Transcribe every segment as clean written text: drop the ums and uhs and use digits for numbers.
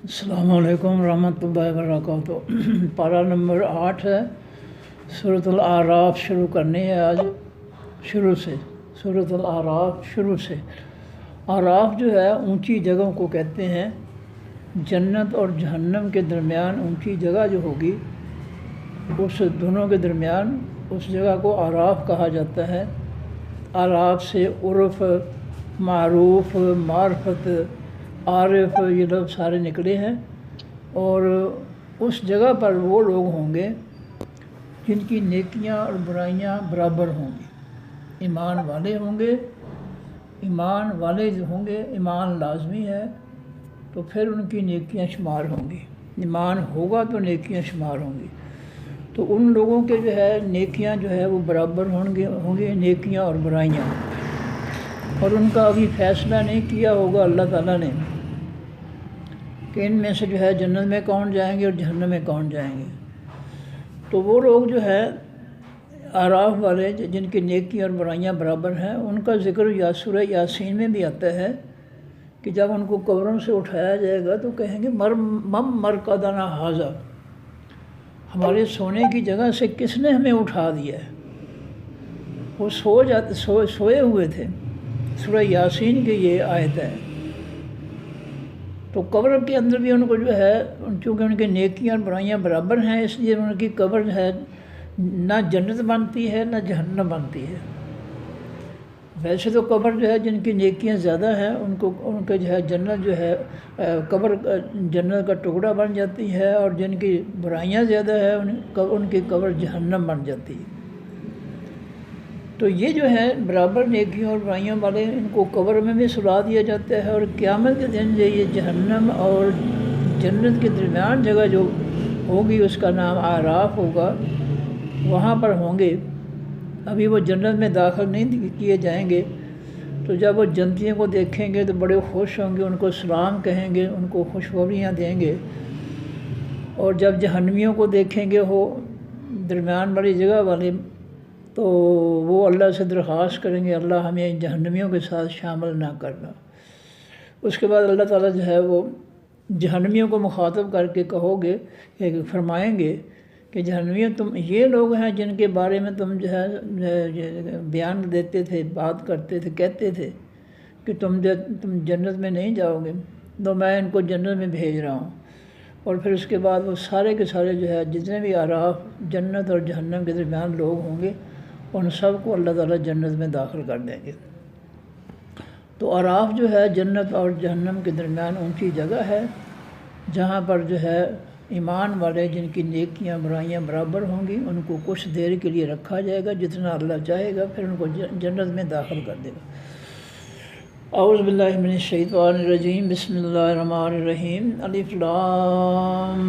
السلام علیکم ورحمۃ اللہ وبرکاتہ۔ پارہ نمبر 8 ہے، سورۃ الاعراف شروع کرنی ہے آج سورۃ الاعراف شروع سے۔ اعراف جو ہے اونچی جگہوں کو کہتے ہیں، جنت اور جہنم کے درمیان اونچی جگہ جو ہوگی اس دونوں کے درمیان اس جگہ کو اعراف کہا جاتا ہے۔ اعراف سے عرف، معروف، معرفت، عارف یہ لفظ سارے نکلے ہیں، اور اس جگہ پر وہ لوگ ہوں گے جن کی نیکیاں اور برائیاں برابر ہوں گی۔ ایمان والے ہوں گے، ایمان والے جو ہوں گے، ایمان لازمی ہے تو پھر ان کی نیکیاں شمار ہوں گی، ایمان ہوگا تو نیکیاں شمار ہوں گی۔ تو ان لوگوں کے جو ہے نیکیاں جو ہے وہ برابر ہوں گے نیکیاں اور برائیاں، اور ان کا ابھی فیصلہ نہیں کیا ہوگا اللہ تعالیٰ نے کہ ان میں سے جو ہے جنت میں کون جائیں گے اور جہنم میں کون جائیں گے۔ تو وہ لوگ جو ہے اعراف والے جن کی نیکی اور برائیاں برابر ہیں، ان کا ذکر سورہ یاسین میں بھی آتا ہے کہ جب ان کو قبروں سے اٹھایا جائے گا تو کہیں گے مم مرقدنا ھذا، ہمارے سونے کی جگہ سے کس نے ہمیں اٹھا دیا ہے۔ وہ سوئے ہوئے تھے۔ سورہ یاسین کی یہ آیت ہے۔ تو قبر کے اندر بھی ان کو جو ہے چونکہ ان کی نیکیاں اور برائیاں برابر ہیں، اس لیے ان کی قبر جو ہے نہ جنت بنتی ہے نہ جہنم بنتی ہے۔ ویسے تو قبر جو ہے جن کی نیکیاں زیادہ ہیں ان کے جو ہے جنت جو ہے قبر جنت کا ٹکڑا بن جاتی ہے، اور جن کی برائیاں زیادہ ہیں ان کی قبر جہنم بن جاتی ہے۔ تو یہ جو ہے برابر نیکیوں اور برائیوں والے ان کو قبر میں بھی سلا دیا جاتا ہے، اور قیامت کے دن جو یہ جہنم اور جنت کے درمیان جگہ جو ہوگی اس کا نام اعراف ہوگا، وہاں پر ہوں گے۔ ابھی وہ جنت میں داخل نہیں کیے جائیں گے، تو جب وہ جنتیوں کو دیکھیں گے تو بڑے خوش ہوں گے، ان کو سلام کہیں گے، ان کو خوشخبریاں دیں گے، اور جب جہنمیوں کو دیکھیں گے وہ درمیان والی جگہ والے، تو وہ اللہ سے درخواست کریں گے اللہ ہمیں جہنمیوں کے ساتھ شامل نہ کرنا۔ اس کے بعد اللہ تعالیٰ جو ہے وہ جہنمیوں کو مخاطب کر کے فرمائیں گے کہ جہنمیوں تم یہ لوگ ہیں جن کے بارے میں تم جو ہے بیان دیتے تھے، بات کرتے تھے، کہتے تھے کہ تم جنت میں نہیں جاؤ گے، تو میں ان کو جنت میں بھیج رہا ہوں۔ اور پھر اس کے بعد وہ سارے کے سارے جو ہے جتنے بھی اعراف جنت اور جہنم کے درمیان لوگ ہوں گے ان سب کو اللہ تعالیٰ جنت میں داخل کر دیں گے۔ تو اعراف جو ہے جنت اور جہنم کے درمیان اونچی جگہ ہے، جہاں پر جو ہے ایمان والے جن کی نیکیاں برائیاں برابر ہوں گی ان کو کچھ دیر کے لیے رکھا جائے گا جتنا اللہ چاہے گا، پھر ان کو جنت میں داخل کر دے گا۔ اعوذ باللہ من الشیطان الرجیم، بسم اللہ الرحمن الرحیم، الف لام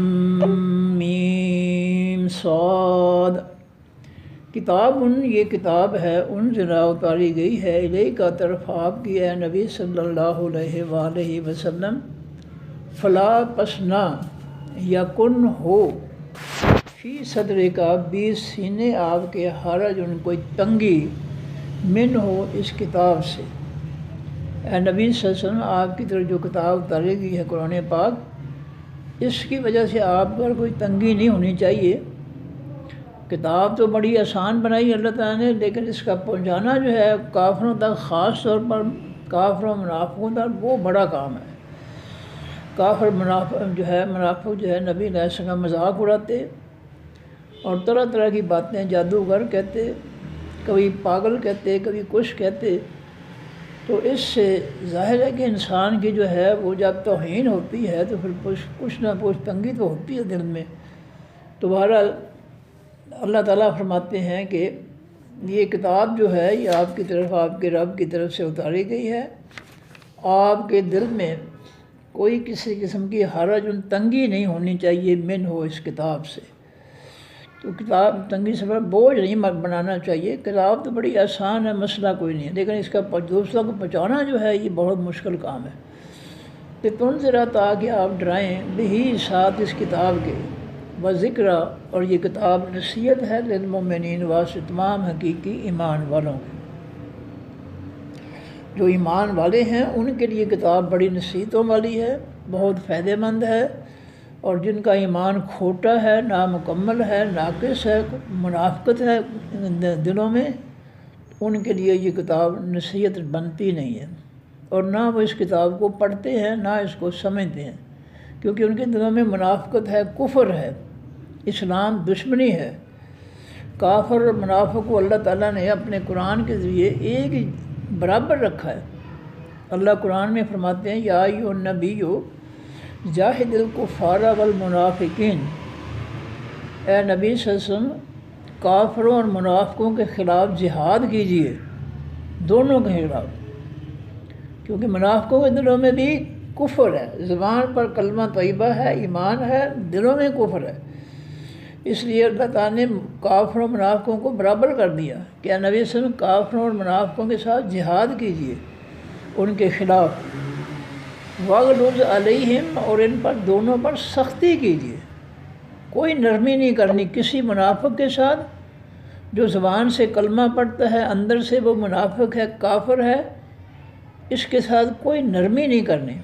میم صاد۔ کتاب یہ کتاب ہے انزلہ اتاری گئی ہے الیک طرف آپ کی اے نبی صلی اللہ علیہ وآلہ وسلم، فلا پس نہ یکن ہو فی صدر کا بھی سینے آپ کے حرج ان کوئی تنگی من ہو اس کتاب سے۔ اے نبی صلی اللہ علیہ وسلم آپ کی طرف جو کتاب اتاری گئی ہے قرآن پاک، اس کی وجہ سے آپ پر کوئی تنگی نہیں ہونی چاہیے۔ کتاب تو بڑی آسان بنائی اللہ تعالیٰ نے، لیکن اس کا پہنچانا جو ہے کافروں تک، خاص طور پر کافروں منافقوں تک، وہ بڑا کام ہے۔ کافر منافق جو ہے نبی علیہ السلام کا مذاق اڑاتے اور طرح طرح کی باتیں جادوگر کہتے، کبھی پاگل کہتے، کبھی کچھ کہتے۔ تو اس سے ظاہر ہے کہ انسان کی جو ہے وہ جب توہین ہوتی ہے تو پھر کچھ نہ کچھ تنگی تو ہوتی ہے دل میں۔ تو بہرحال اللہ تعالیٰ فرماتے ہیں کہ یہ کتاب جو ہے یہ آپ کی طرف، آپ کے رب کی طرف سے اتاری گئی ہے، آپ کے دل میں کوئی کسی قسم کی حرج تنگی نہیں ہونی چاہیے من ہو اس کتاب سے۔ تو کتاب تنگی سے بوجھ نہیں بنانا چاہیے۔ کتاب تو بڑی آسان ہے، مسئلہ کوئی نہیں ہے، لیکن اس کا دوسروں کو پہنچانا جو ہے یہ بہت مشکل کام ہے۔ کہ تنذرا تاکہ آپ ڈرائیں بھی ساتھ اس کتاب کے، و ذکر اور یہ کتاب نصیحت ہے للمؤمنین واسطے تمام حقیقی ایمان والوں کے۔ جو ایمان والے ہیں ان کے لیے کتاب بڑی نصیحتوں والی ہے، بہت فائدہ مند ہے، اور جن کا ایمان کھوٹا ہے، نامکمل ہے، ناقص ہے، منافقت ہے دلوں میں، ان کے لیے یہ کتاب نصیحت بنتی نہیں ہے، اور نہ وہ اس کتاب کو پڑھتے ہیں، نہ اس کو سمجھتے ہیں، کیونکہ ان کے دلوں میں منافقت ہے، کفر ہے، اسلام دشمنی ہے۔ کافر اور منافق کو اللہ تعالیٰ نے اپنے قرآن کے ذریعے ایک ہی برابر رکھا ہے۔ اللہ قرآن میں فرماتے ہیں یا ایھا النبی جاہد الکفار والمنافقین، اے نبی صلی اللہ علیہ وسلم کافروں اور منافقوں کے خلاف جہاد کیجیے، دونوں کے خلاف، کیونکہ منافقوں کے دلوں میں بھی کفر ہے، زبان پر کلمہ طیبہ ہے، ایمان ہے، دلوں میں کفر ہے، اس لیے اللہ تعالیٰ نے کافروں اور منافقوں کو برابر کر دیا کہ نبی صلی اللہ علیہ وسلم کافروں اور منافقوں کے ساتھ جہاد کیجیے، ان کے خلاف، وَاغْلُظْ عَلَيْهِمْ، اور ان پر دونوں پر سختی کیجیے، کوئی نرمی نہیں کرنی کسی منافق کے ساتھ جو زبان سے کلمہ پڑھتا ہے، اندر سے وہ منافق ہے، کافر ہے، اس کے ساتھ کوئی نرمی نہیں کرنی،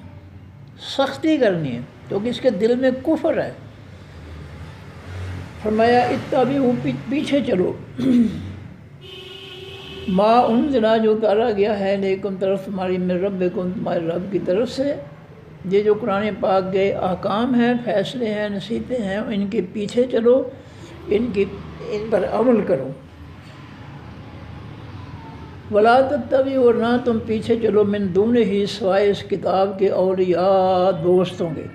سختی کرنی ہے، کیونکہ اس کے دل میں کفر ہے۔ فرمایا اتبعوا، پیچھے چلو، ما انزل، جو اتارا گیا ہے لیکم طرف تمہاری من ربکم، تمہارے رب کی طرف سے، یہ جو قرآن پاک کے احکام ہیں، فیصلے ہیں، نصیحتیں ہیں، ان کے پیچھے چلو، ان پر عمل کرو۔ ولا تتبعوا، اور نہ تم پیچھے چلو، من دونہ، سوائے اس کتاب کے، اولیاء، دوستوں کے،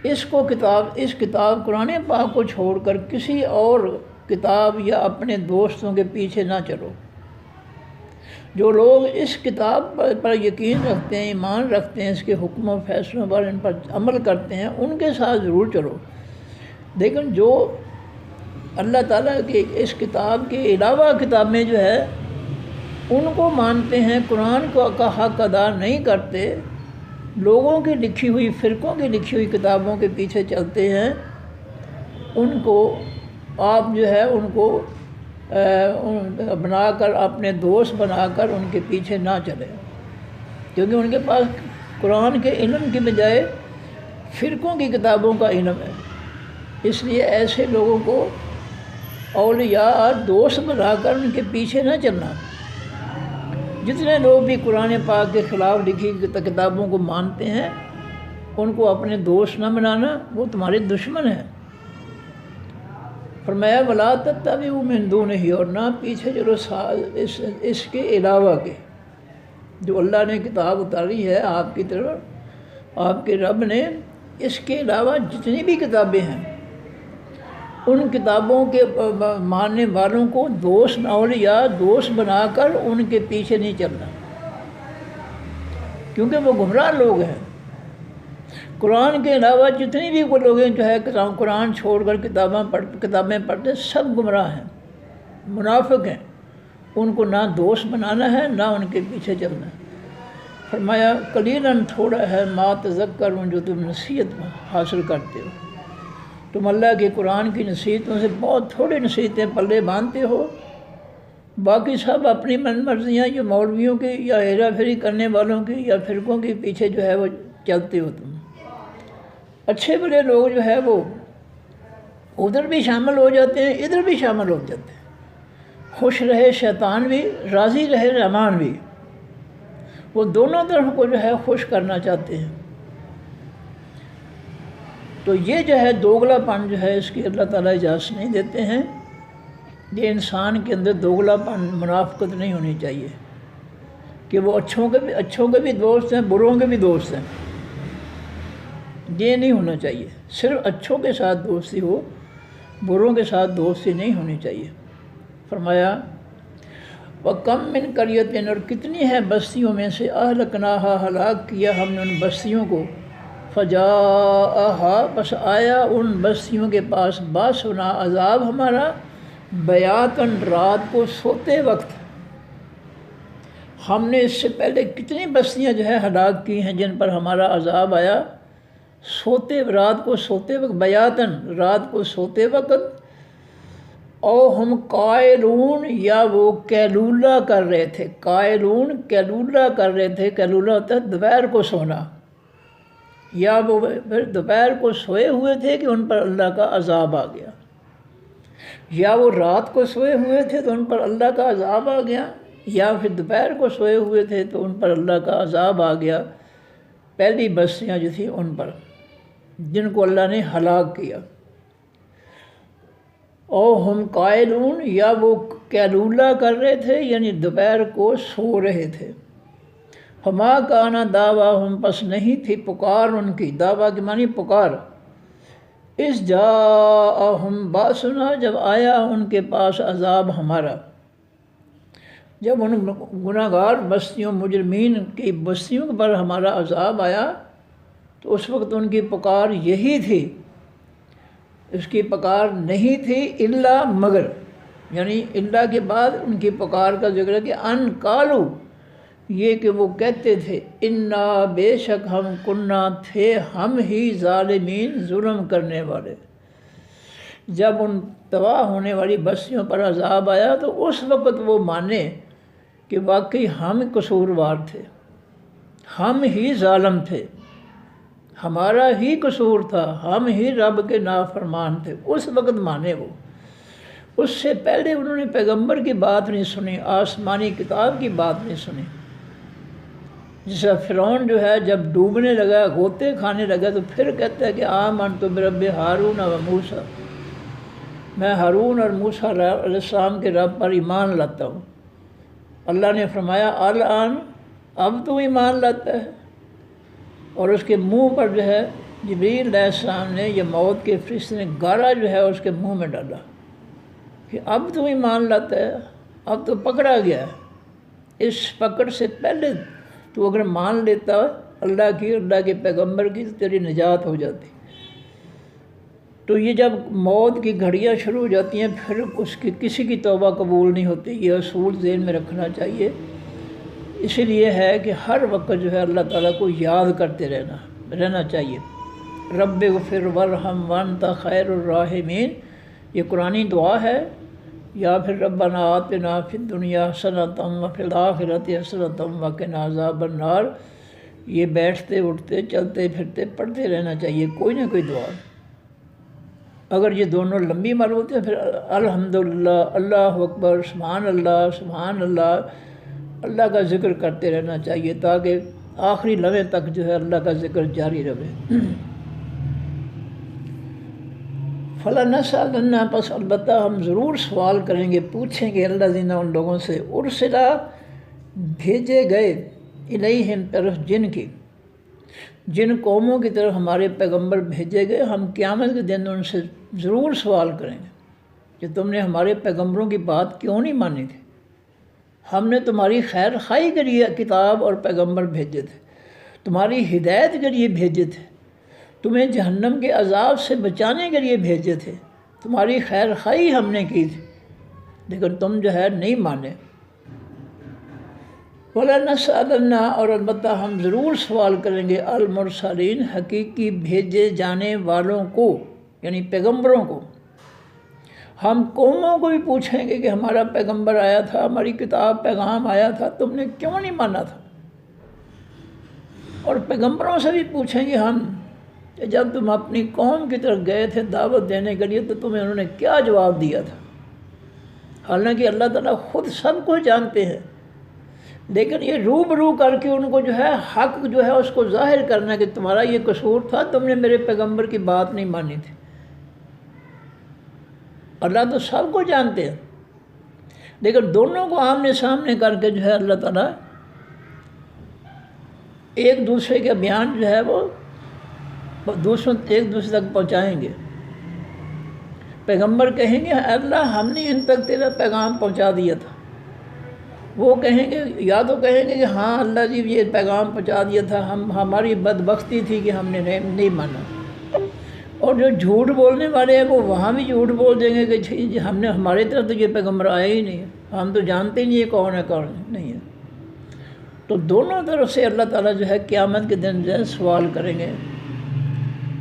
اس کتاب قرآن پاک کو چھوڑ کر کسی اور کتاب یا اپنے دوستوں کے پیچھے نہ چلو۔ جو لوگ اس کتاب پر یقین رکھتے ہیں، ایمان رکھتے ہیں، اس کے حکم و فیصلوں پر، ان پر عمل کرتے ہیں، ان کے ساتھ ضرور چلو، لیکن جو اللہ تعالیٰ کی اس کتاب کے علاوہ کتابیں جو ہے ان کو مانتے ہیں، قرآن کا حق ادا نہیں کرتے، لوگوں کی لکھی ہوئی، فرقوں کی لکھی ہوئی کتابوں کے پیچھے چلتے ہیں، ان کو آپ جو ہے ان کو بنا کر، اپنے دوست بنا کر ان کے پیچھے نہ چلیں، کیونکہ ان کے پاس قرآن کے علم کی بجائے فرقوں کی کتابوں کا علم ہے۔ اس لیے ایسے لوگوں کو اولیاء، دوست بنا کر ان کے پیچھے نہ چلنا۔ جتنے لوگ بھی قرآن پاک کے خلاف لکھی کتابوں کو مانتے ہیں، ان کو اپنے دوست نہ بنانا، وہ تمہارے دشمن ہیں۔ فرمایا وَلَا تَتَّبِعُوا مِن دُونِهِ، اور نہ پیچھے چلو اس کے علاوہ کے، جو اللہ نے کتاب اتاری ہے آپ کی طرف، آپ کے رب نے، اس کے علاوہ جتنی بھی کتابیں ہیں، ان کتابوں کے ماننے والوں کو دوست، اولیاء، دوست بنا کر ان کے پیچھے نہیں چلنا، کیونکہ وہ گمراہ لوگ ہیں۔ قرآن کے علاوہ جتنی بھی وہ لوگ ہیں جو ہے قرآن چھوڑ کر کتابیں پڑھتے، سب گمراہ ہیں، منافق ہیں، ان کو نہ دوست بنانا ہے، نہ ان کے پیچھے چلنا ہے۔ فرمایا قلیلاً، تھوڑا ہے، ما تذکرون، جو تم نصیحت حاصل کرتے ہو، تم اللہ کے قرآن کی نصیحتوں سے بہت تھوڑی نصیحتیں پلے باندھتے ہو، باقی سب اپنی من مرضیاں، جو مولویوں کی یا ہیرا پھیری کرنے والوں کی یا فرقوں کے پیچھے جو ہے وہ چلتے ہو تم۔ اچھے بڑے لوگ جو ہے وہ ادھر بھی شامل ہو جاتے ہیں، ادھر بھی شامل ہو جاتے ہیں، خوش رہے شیطان بھی، راضی رہے رحمان بھی، وہ دونوں طرف کو جو ہے خوش کرنا چاہتے ہیں۔ تو یہ جو ہے دوگلا پن جو ہے، اس کی اللہ تعالیٰ اجازت نہیں دیتے ہیں۔ یہ انسان کے اندر دوگلا پن، منافقت نہیں ہونی چاہیے کہ وہ اچھوں کے بھی دوست ہیں، بروں کے بھی دوست ہیں، یہ نہیں ہونا چاہیے۔ صرف اچھوں کے ساتھ دوستی ہو، بروں کے ساتھ دوستی نہیں ہونی چاہیے۔ فرمایا وَكَمْ مِنْ قَرْيَةٍ، اور کتنی ہے بستیوں میں سے، أَهْلَكْنَاهَا، ہلاک کیا ہم نے ان بستیوں کو، فَجَاءَهَا، بس آیا ان بستیوں کے پاس، باسنا، عذاب ہمارا، بیاتاً، رات کو سوتے وقت۔ ہم نے اس سے پہلے کتنی بستیاں جو ہے ہلاک کی ہیں جن پر ہمارا عذاب آیا رات کو سوتے وقت، بیاتاً، رات کو سوتے وقت، او ہم قائلون، یا وہ قیلولہ کر رہے تھے، قائلون قیلولہ کر رہے تھے، قیلولہ ہوتا ہے دوپہر کو سونا، یا وہ پھر دوپہر کو سوئے ہوئے تھے کہ ان پر اللہ کا عذاب آ گیا، یا وہ رات کو سوئے ہوئے تھے تو ان پر اللہ کا عذاب آ گیا، یا پھر دوپہر کو سوئے ہوئے تھے تو ان پر اللہ کا عذاب آ گیا، پہلی بستیاں جو تھیں ان پر جن کو اللہ نے ہلاک کیا۔ او ہم قائلون، یا وہ قیلولہ کر رہے تھے یعنی دوپہر کو سو رہے تھے۔ فما کانا دعواہم، پس نہیں تھی پکار ان کی، دعویٰ کے معنی پکار، اس جاءہم باسنا، جب آیا ان کے پاس عذاب ہمارا، جب ان گناہ گار بستیوں مجرمین کی بستیوں پر ہمارا عذاب آیا تو اس وقت ان کی پکار یہی تھی، اس کی پکار نہیں تھی الا مگر، یعنی اللہ کے بعد ان کی پکار کا ذکر ہے کہ ان قالو، یہ کہ وہ کہتے تھے انا، بے شک ہم، کننا تھے ہم ہی، ظالمین، ظلم کرنے والے۔ جب ان تباہ ہونے والی بستیوں پر عذاب آیا تو اس وقت وہ مانے کہ واقعی ہم قصوروار تھے، ہم ہی ظالم تھے، ہمارا ہی قصور تھا، ہم ہی رب کے نافرمان تھے، اس وقت مانے وہ۔ اس سے پہلے انہوں نے پیغمبر کی بات نہیں سنی، آسمانی کتاب کی بات نہیں سنی۔ جیسا فرعون جو ہے جب ڈوبنے لگا، غوطے کھانے لگا، تو پھر کہتا ہے کہ آمنت برب ہارون و موسیٰ، میں ہارون اور موسیٰ علیہ السلام کے رب پر ایمان لاتا ہوں۔ اللہ نے فرمایا الآن، اب تو ایمان لاتا ہے، اور اس کے منہ پر جو ہے جبریل علیہ السلام نے، یہ موت کے فرشتے نے گارا جو ہے اس کے منہ میں ڈالا کہ اب تو ایمان لاتا ہے، اب تو پکڑا گیا ہے۔ اس پکڑ سے پہلے تو اگر مان لیتا اللہ کی، اللہ کے پیغمبر کی، تو تیری نجات ہو جاتی۔ تو یہ جب موت کی گھڑیاں شروع ہو جاتی ہیں پھر اس کی کسی کی توبہ قبول نہیں ہوتی، یہ اصول ذہن میں رکھنا چاہیے۔ اسی لیے ہے کہ ہر وقت جو ہے اللہ تعالیٰ کو یاد کرتے رہنا چاہیے۔ رب اغفر وارحم وانت خیر الراحمین، یہ قرآنی دعا ہے، یا پھر ربنا آتنا فی الدنیا حسنۃ وفی الآخرۃ حسنۃ وقنا عذاب النار، یہ بیٹھتے اٹھتے چلتے پھرتے پڑھتے رہنا چاہیے کوئی نہ کوئی دعا۔ اگر یہ دونوں لمبی معلوم ہوتے ہیں پھر الحمدللہ، اللہ اکبر، سبحان اللہ، سبحان اللہ، اللہ کا ذکر کرتے رہنا چاہیے تاکہ آخری لمحے تک جو ہے اللہ کا ذکر جاری رہے۔ فَلَنَسْأَلَنَّ، پس البتہ ہم ضرور سوال کریں گے، پوچھیں گے الذین، ان لوگوں سے، ارسلا، بھیجے گئے، الیہم، طرف جن کی، جن قوموں کی طرف ہمارے پیغمبر بھیجے گئے، ہم قیامت کے دن ان سے ضرور سوال کریں گے کہ تم نے ہمارے پیغمبروں کی بات کیوں نہیں مانی تھی؟ ہم نے تمہاری خیر خواہی کے لیے کتاب اور پیغمبر بھیجے تھے، تمہاری ہدایت کے لیے بھیجے تھے، تمہیں جہنم کے عذاب سے بچانے کے لیے بھیجے تھے، تمہاری خیر خواہی ہم نے کی تھی، لیکن تم جو ہے نہیں مانے۔ وَلَنَسْأَلَنَّ، اور البتہ ہم ضرور سوال کریں گے، المرسلین، حقیقی بھیجے جانے والوں کو، یعنی پیغمبروں کو۔ ہم قوموں کو بھی پوچھیں گے کہ ہمارا پیغمبر آیا تھا، ہماری کتاب پیغام آیا تھا، تم نے کیوں نہیں مانا تھا؟ اور پیغمبروں سے بھی پوچھیں گے ہم کہ جب تم اپنی قوم کی طرف گئے تھے دعوت دینے کے لیے تو تمہیں انہوں نے کیا جواب دیا تھا؟ حالانکہ اللہ تعالیٰ خود سب کو جانتے ہیں، لیکن یہ روبرو کر کے ان کو جو ہے حق جو ہے اس کو ظاہر کرنا کہ تمہارا یہ قصور تھا، تم نے میرے پیغمبر کی بات نہیں مانی تھی۔ اللہ تو سب کو جانتے ہیں، لیکن دونوں کو آمنے سامنے کر کے جو ہے اللہ تعالیٰ ایک دوسرے کا بیان جو ہے وہ ایک دوسرے تک پہنچائیں گے۔ پیغمبر کہیں گے اللہ ہم نے ان تک تیرا پیغام پہنچا دیا تھا، وہ کہیں گے، یا تو کہیں گے کہ ہاں اللہ جی یہ پیغام پہنچا دیا تھا، ہماری بدبختی تھی کہ ہم نے نہیں مانا۔ اور جو جھوٹ بولنے والے ہیں وہ وہاں بھی جھوٹ بول دیں گے کہ ہم نے، ہمارے طرف تو یہ پیغمبر آیا ہی نہیں، ہم تو جانتے ہی نہیں یہ کون ہے کون نہیں ہے۔ تو دونوں طرف سے اللہ تعالیٰ جو ہے قیامت کے دن جو ہے سوال کریں گے،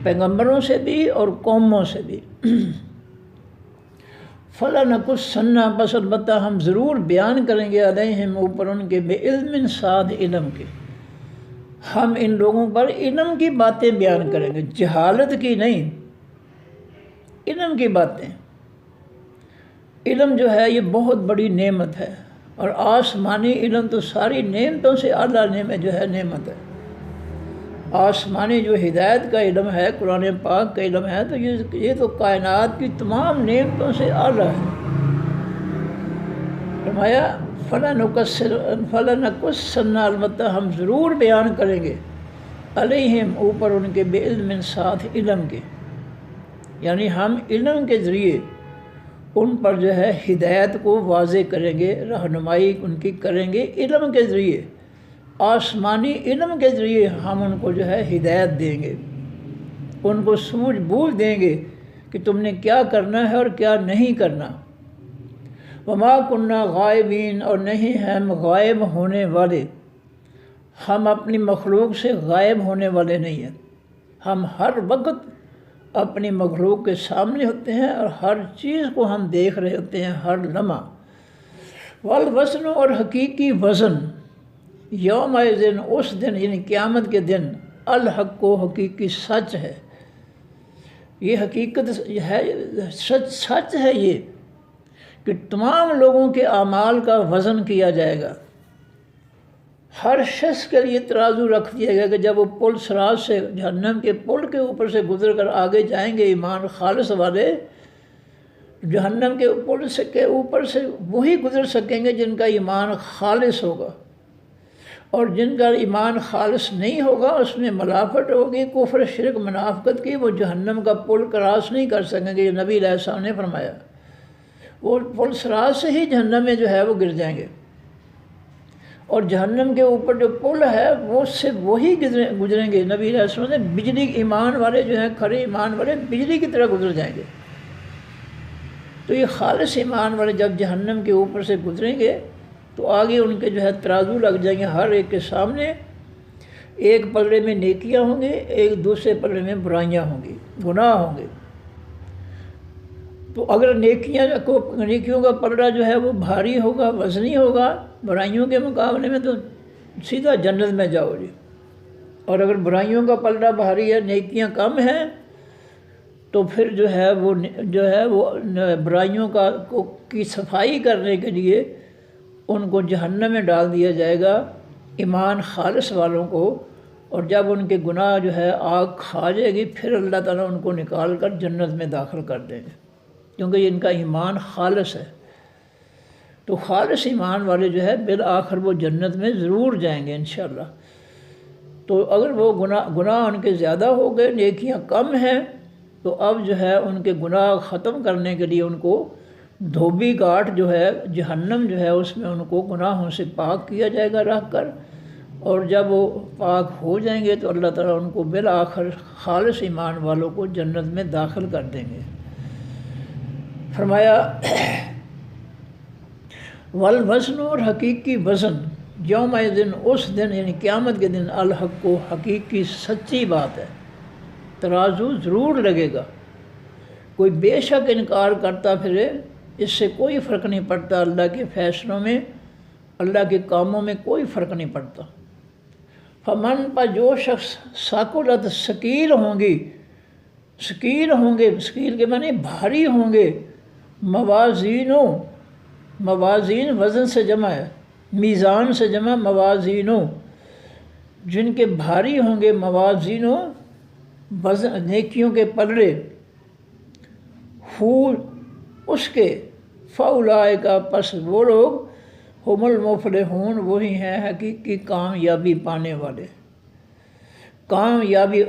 پیغمبروں سے بھی اور قوموں سے بھی۔ فَلَنَقُصَّنَّ، بس البتہ ہم ضرور بیان کریں گے علیہم، اوپر ان کے، بعلم، ساتھ علم کے، ہم ان لوگوں پر علم کی باتیں بیان کریں گے، جہالت کی نہیں، علم کی باتیں۔ علم جو ہے یہ بہت بڑی نعمت ہے، اور آسمانی علم تو ساری نعمتوں سے اعلیٰ نعمت ہے۔ آسمانی جو ہدایت کا علم ہے، قرآن پاک کا علم ہے، تو یہ تو کائنات کی تمام نعمتوں سے اعلیٰ ہے۔ فرمایا فَلَنَقُصَّنَّ، البتہ ہم ضرور بیان کریں گے، علیہم، اوپر ان کے، بعلم، ساتھ علم کے، یعنی ہم علم کے ذریعے ان پر جو ہے ہدایت کو واضح کریں گے، رہنمائی ان کی کریں گے علم کے ذریعے، آسمانی علم کے ذریعے ہم ان کو جو ہے ہدایت دیں گے، ان کو سوجھ بوجھ دیں گے کہ تم نے کیا کرنا ہے اور کیا نہیں کرنا۔ وما کننا غائبین، اور نہیں ہم غائب ہونے والے، ہم اپنی مخلوق سے غائب ہونے والے نہیں ہیں، ہم ہر وقت اپنی مخلوق کے سامنے ہوتے ہیں اور ہر چیز کو ہم دیکھ رہے ہوتے ہیں ہر لمحہ۔ والوزن، اور حقیقی وزن، یومئذ، اس دن یعنی قیامت کے دن، الحق کو، حقیقی سچ ہے، یہ حقیقت ہے، سچ ہے یہ کہ تمام لوگوں کے اعمال کا وزن کیا جائے گا۔ ہر شخص کے لیے ترازو رکھ دیا گیا کہ جب وہ پل صراط سے، جہنم کے پل کے اوپر سے گزر کر آگے جائیں گے ایمان خالص والے، جہنم کے پل کے اوپر سے وہی گزر سکیں گے جن کا ایمان خالص ہوگا، اور جن کا ایمان خالص نہیں ہوگا اس میں ملافٹ ہوگی، کفر، شرک، منافقت کی، وہ جہنم کا پل کراس نہیں کر سکیں گے۔ یہ نبی علیہ السلام نے فرمایا، وہ پل صراط سے ہی جہنم میں جو ہے وہ گر جائیں گے، اور جہنم کے اوپر جو پل ہے وہ اس سے وہی گزریں گے۔ نبی علیہ السلام نے بجلی، ایمان والے جو ہیں، کھرے ایمان والے بجلی کی طرح گزر جائیں گے۔ تو یہ خالص ایمان والے جب جہنم کے اوپر سے گزریں گے تو آگے ان کے جو ہے ترازو لگ جائیں گے، ہر ایک کے سامنے، ایک پلڑے میں نیکیاں ہوں گے، ایک دوسرے پلڑے میں برائیاں ہوں گی، گناہ ہوں گے۔ تو اگر نیکیوں کا پلڑا جو ہے وہ بھاری ہوگا، وزنی ہوگا برائیوں کے مقابلے میں، تو سیدھا جنت میں جاؤ جی، اور اگر برائیوں کا پلڑا بھاری ہے، نیکیاں کم ہیں، تو پھر جو ہے وہ برائیوں کی صفائی کرنے کے لیے ان کو جہنم میں ڈال دیا جائے گا، ایمان خالص والوں کو، اور جب ان کے گناہ جو ہے آگ کھا جائے گی، پھر اللہ تعالیٰ ان کو نکال کر جنت میں داخل کر دیں گے، کیونکہ ان کا ایمان خالص ہے۔ تو خالص ایمان والے جو ہے بالآخر وہ جنت میں ضرور جائیں گے انشاءاللہ۔ تو اگر وہ گناہ ان کے زیادہ ہو گئے، نیکیاں کم ہیں، تو اب جو ہے ان کے گناہ ختم کرنے کے لیے ان کو دھوبی گھاٹ جو ہے، جہنم جو ہے، اس میں ان کو گناہوں سے پاک کیا جائے گا رکھ کر، اور جب وہ پاک ہو جائیں گے تو اللہ تعالیٰ ان کو بالآخر خالص ایمان والوں کو جنت میں داخل کر دیں گے۔ فرمایا والوزن، اور حقیقی وزن، یومئذ، اس دن یعنی قیامت کے دن، الحق کو، حقیقی سچی بات ہے، ترازو ضرور لگے گا۔ کوئی بے شک انکار کرتا پھرے، اس سے کوئی فرق نہیں پڑتا، اللہ کے فیصلوں میں، اللہ کے کاموں میں کوئی فرق نہیں پڑتا۔ فمن، پر جو شخص، ثقلت، ثقیل ہوں گے، ثقیل کے معنی بھاری ہوں گے، موازین وزن سے جمع ہے، میزان سے جمع موازینوں، جن کے بھاری ہوں گے موازینوں، وزن، نیکیوں کے پلڑے، اس کے، فاولئک، پس وہ لوگ، ہم المفلحون، وہی ہیں حقیقی کامیابی پانے والے۔ کامیابی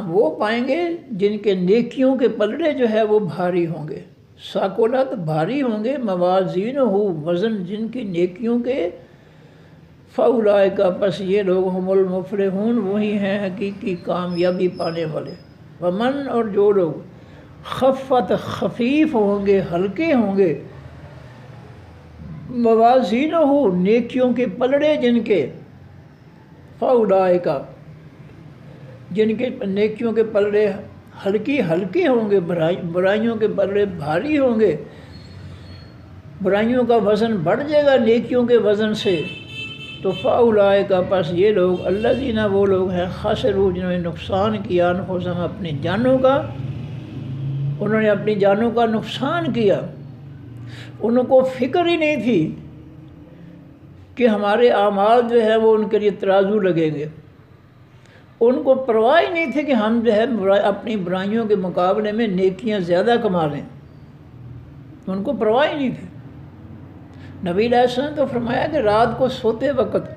وہ پائیں گے جن کے نیکیوں کے پلڑے جو ہے وہ بھاری ہوں گے، ثقلت، بھاری ہوں گے، موازین، وزن جن کی نیکیوں کے، فاولئک، پس یہ لوگ، ہم المفلحون، وہی ہیں حقیقی کامیابی پانے والے۔ ومن، اور جو لوگ، خفت، خفیف ہوں گے، ہلکے ہوں گے، موازین، نیکیوں کے پلڑے جن کے، فاولئک، جن کے نیکیوں کے پلڑے ہلکے ہوں گے، برائیوں کے پلڑے بھاری ہوں گے، برائیوں کا وزن بڑھ جائے گا نیکیوں کے وزن سے، تو فاولائک کا پس یہ لوگ الذین وہ لوگ ہیں خسروا جنہوں نے نقصان کیا انفسہم اپنی جانوں کا، انہوں نے اپنی جانوں کا نقصان کیا، ان کو فکر ہی نہیں تھی کہ ہمارے اعمال جو ہے وہ ان کے لیے ترازو لگیں گے، ان کو پرواہ ہی نہیں تھی کہ ہم جو ہے اپنی برائیوں کے مقابلے میں نیکیاں زیادہ کما لیں، ان کو پرواہ ہی نہیں تھی۔ نبی علیہ السلام تو فرمایا کہ رات کو سوتے وقت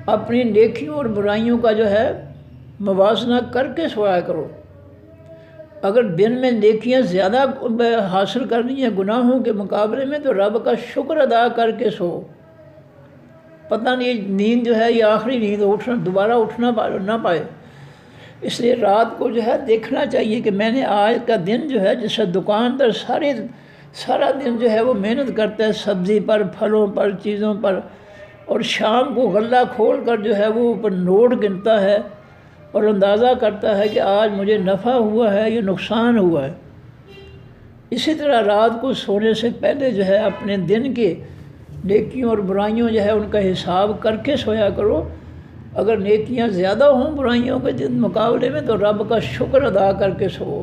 اپنی نیکیوں اور برائیوں کا جو ہے موازنہ کر کے سویا کرو، اگر دن میں نیکیاں زیادہ حاصل کرنی ہیں گناہوں کے مقابلے میں تو رب کا شکر ادا کر کے سو، پتہ نہیں نیند جو ہے یہ آخری نیند دوبارہ اٹھنا نہ پائے، اس لیے رات کو جو ہے دیکھنا چاہیے کہ میں نے آج کا دن جو ہے جیسے دکاندار سارا دن جو ہے وہ محنت کرتا ہے سبزی پر، پھلوں پر، چیزوں پر، اور شام کو غلہ کھول کر جو ہے وہ اوپر نوٹ گنتا ہے اور اندازہ کرتا ہے کہ آج مجھے نفع ہوا ہے یا نقصان ہوا ہے۔ اسی طرح رات کو سونے سے پہلے جو ہے اپنے دن کے نیکیوں اور برائیوں جو ہے ان کا حساب کر کے سویا کرو، اگر نیکیاں زیادہ ہوں برائیوں کے دن مقابلے میں تو رب کا شکر ادا کر کے سو،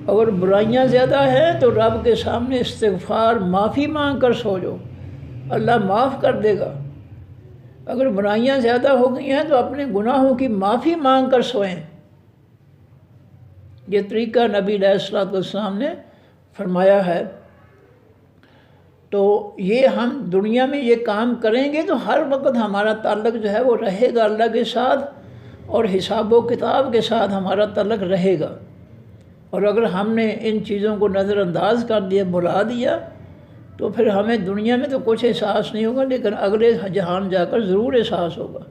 اگر برائیاں زیادہ ہیں تو رب کے سامنے استغفار معافی مانگ کر سو جو، اللہ معاف کر دے گا۔ اگر برائیاں زیادہ ہو گئی ہیں تو اپنے گناہوں کی معافی مانگ کر سوئیں۔ یہ طریقہ نبی علیہ السلام نے فرمایا ہے۔ تو یہ ہم دنیا میں یہ کام کریں گے تو ہر وقت ہمارا تعلق جو ہے وہ رہے گا اللہ کے ساتھ، اور حساب و کتاب کے ساتھ ہمارا تعلق رہے گا، اور اگر ہم نے ان چیزوں کو نظر انداز کر دیا، بھلا دیا، تو پھر ہمیں دنیا میں تو کچھ احساس نہیں ہوگا، لیکن اگلے جہان جا کر ضرور احساس ہوگا۔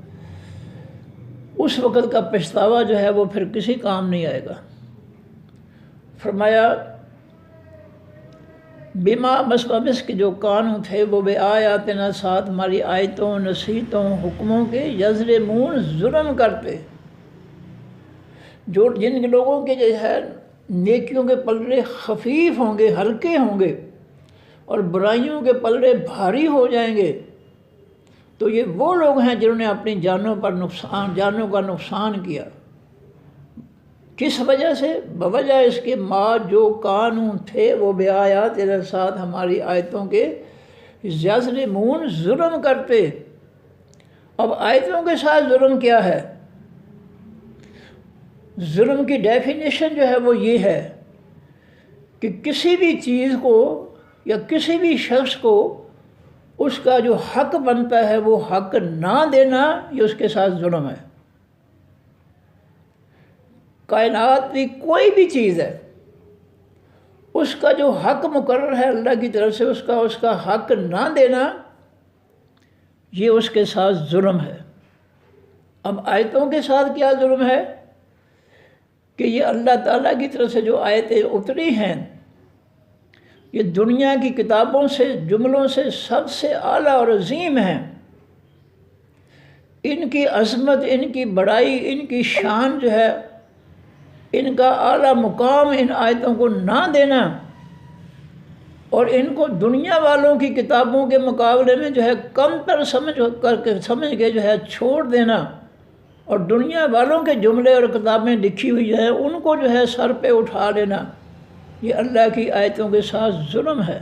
اس وقت کا پچھتاوا جو ہے وہ پھر کسی کام نہیں آئے گا۔ فرمایا بما مسبس کے جو قانون تھے وہ بے آیاتنا ساتھ ہماری آیتوں، نصیحتوں، حکموں کے یظلمون ظلم کرتے، جن لوگوں کے جو ہے نیکیوں کے پلڑے خفیف ہوں گے، ہلکے ہوں گے، اور برائیوں کے پلڑے بھاری ہو جائیں گے، تو یہ وہ لوگ ہیں جنہوں نے اپنی جانوں کا نقصان کیا۔ کس وجہ سے؟ بوجہ اس کے ما جو قانون تھے وہ بے آیات کے ساتھ ہماری آیتوں کے یظلمون ظلم کرتے۔ اب آیتوں کے ساتھ ظلم کیا ہے؟ ظلم کی ڈیفینیشن جو ہے وہ یہ ہے کہ کسی بھی چیز کو یا کسی بھی شخص کو اس کا جو حق بنتا ہے وہ حق نہ دینا، یہ اس کے ساتھ ظلم ہے۔ کائنات کی کوئی بھی چیز ہے، اس کا جو حق مقرر ہے اللہ کی طرف سے اس کا حق نہ دینا، یہ اس کے ساتھ ظلم ہے۔ اب آیتوں کے ساتھ کیا ظلم ہے کہ یہ اللہ تعالیٰ کی طرف سے جو آیتیں اتری ہیں یہ دنیا کی کتابوں سے، جملوں سے سب سے اعلیٰ اور عظیم ہیں، ان کی عظمت، ان کی بڑائی، ان کی شان جو ہے، ان کا اعلیٰ مقام ان آیتوں کو نہ دینا اور ان کو دنیا والوں کی کتابوں کے مقابلے میں جو ہے کم تر سمجھ کے جو ہے چھوڑ دینا، اور دنیا والوں کے جملے اور کتابیں لکھی ہوئی ہیں ان کو جو ہے سر پہ اٹھا لینا، یہ اللہ کی آیتوں کے ساتھ ظلم ہے۔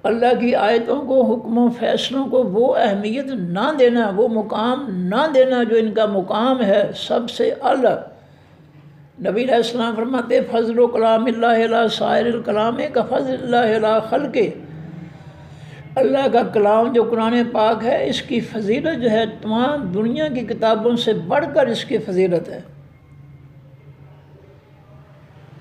اللہ کی آیتوں کو، حکموں، فیصلوں کو وہ اہمیت نہ دینا، وہ مقام نہ دینا جو ان کا مقام ہے سب سے اعلیٰ۔ نبی علیہ السلام فرماتے فضل و کلام اللہ علی سائر الکلام کا فضل اللہ علی خلق، اللہ کا کلام جو قرآن پاک ہے اس کی فضیلت جو ہے تمام دنیا کی کتابوں سے بڑھ کر اس کی فضیلت ہے،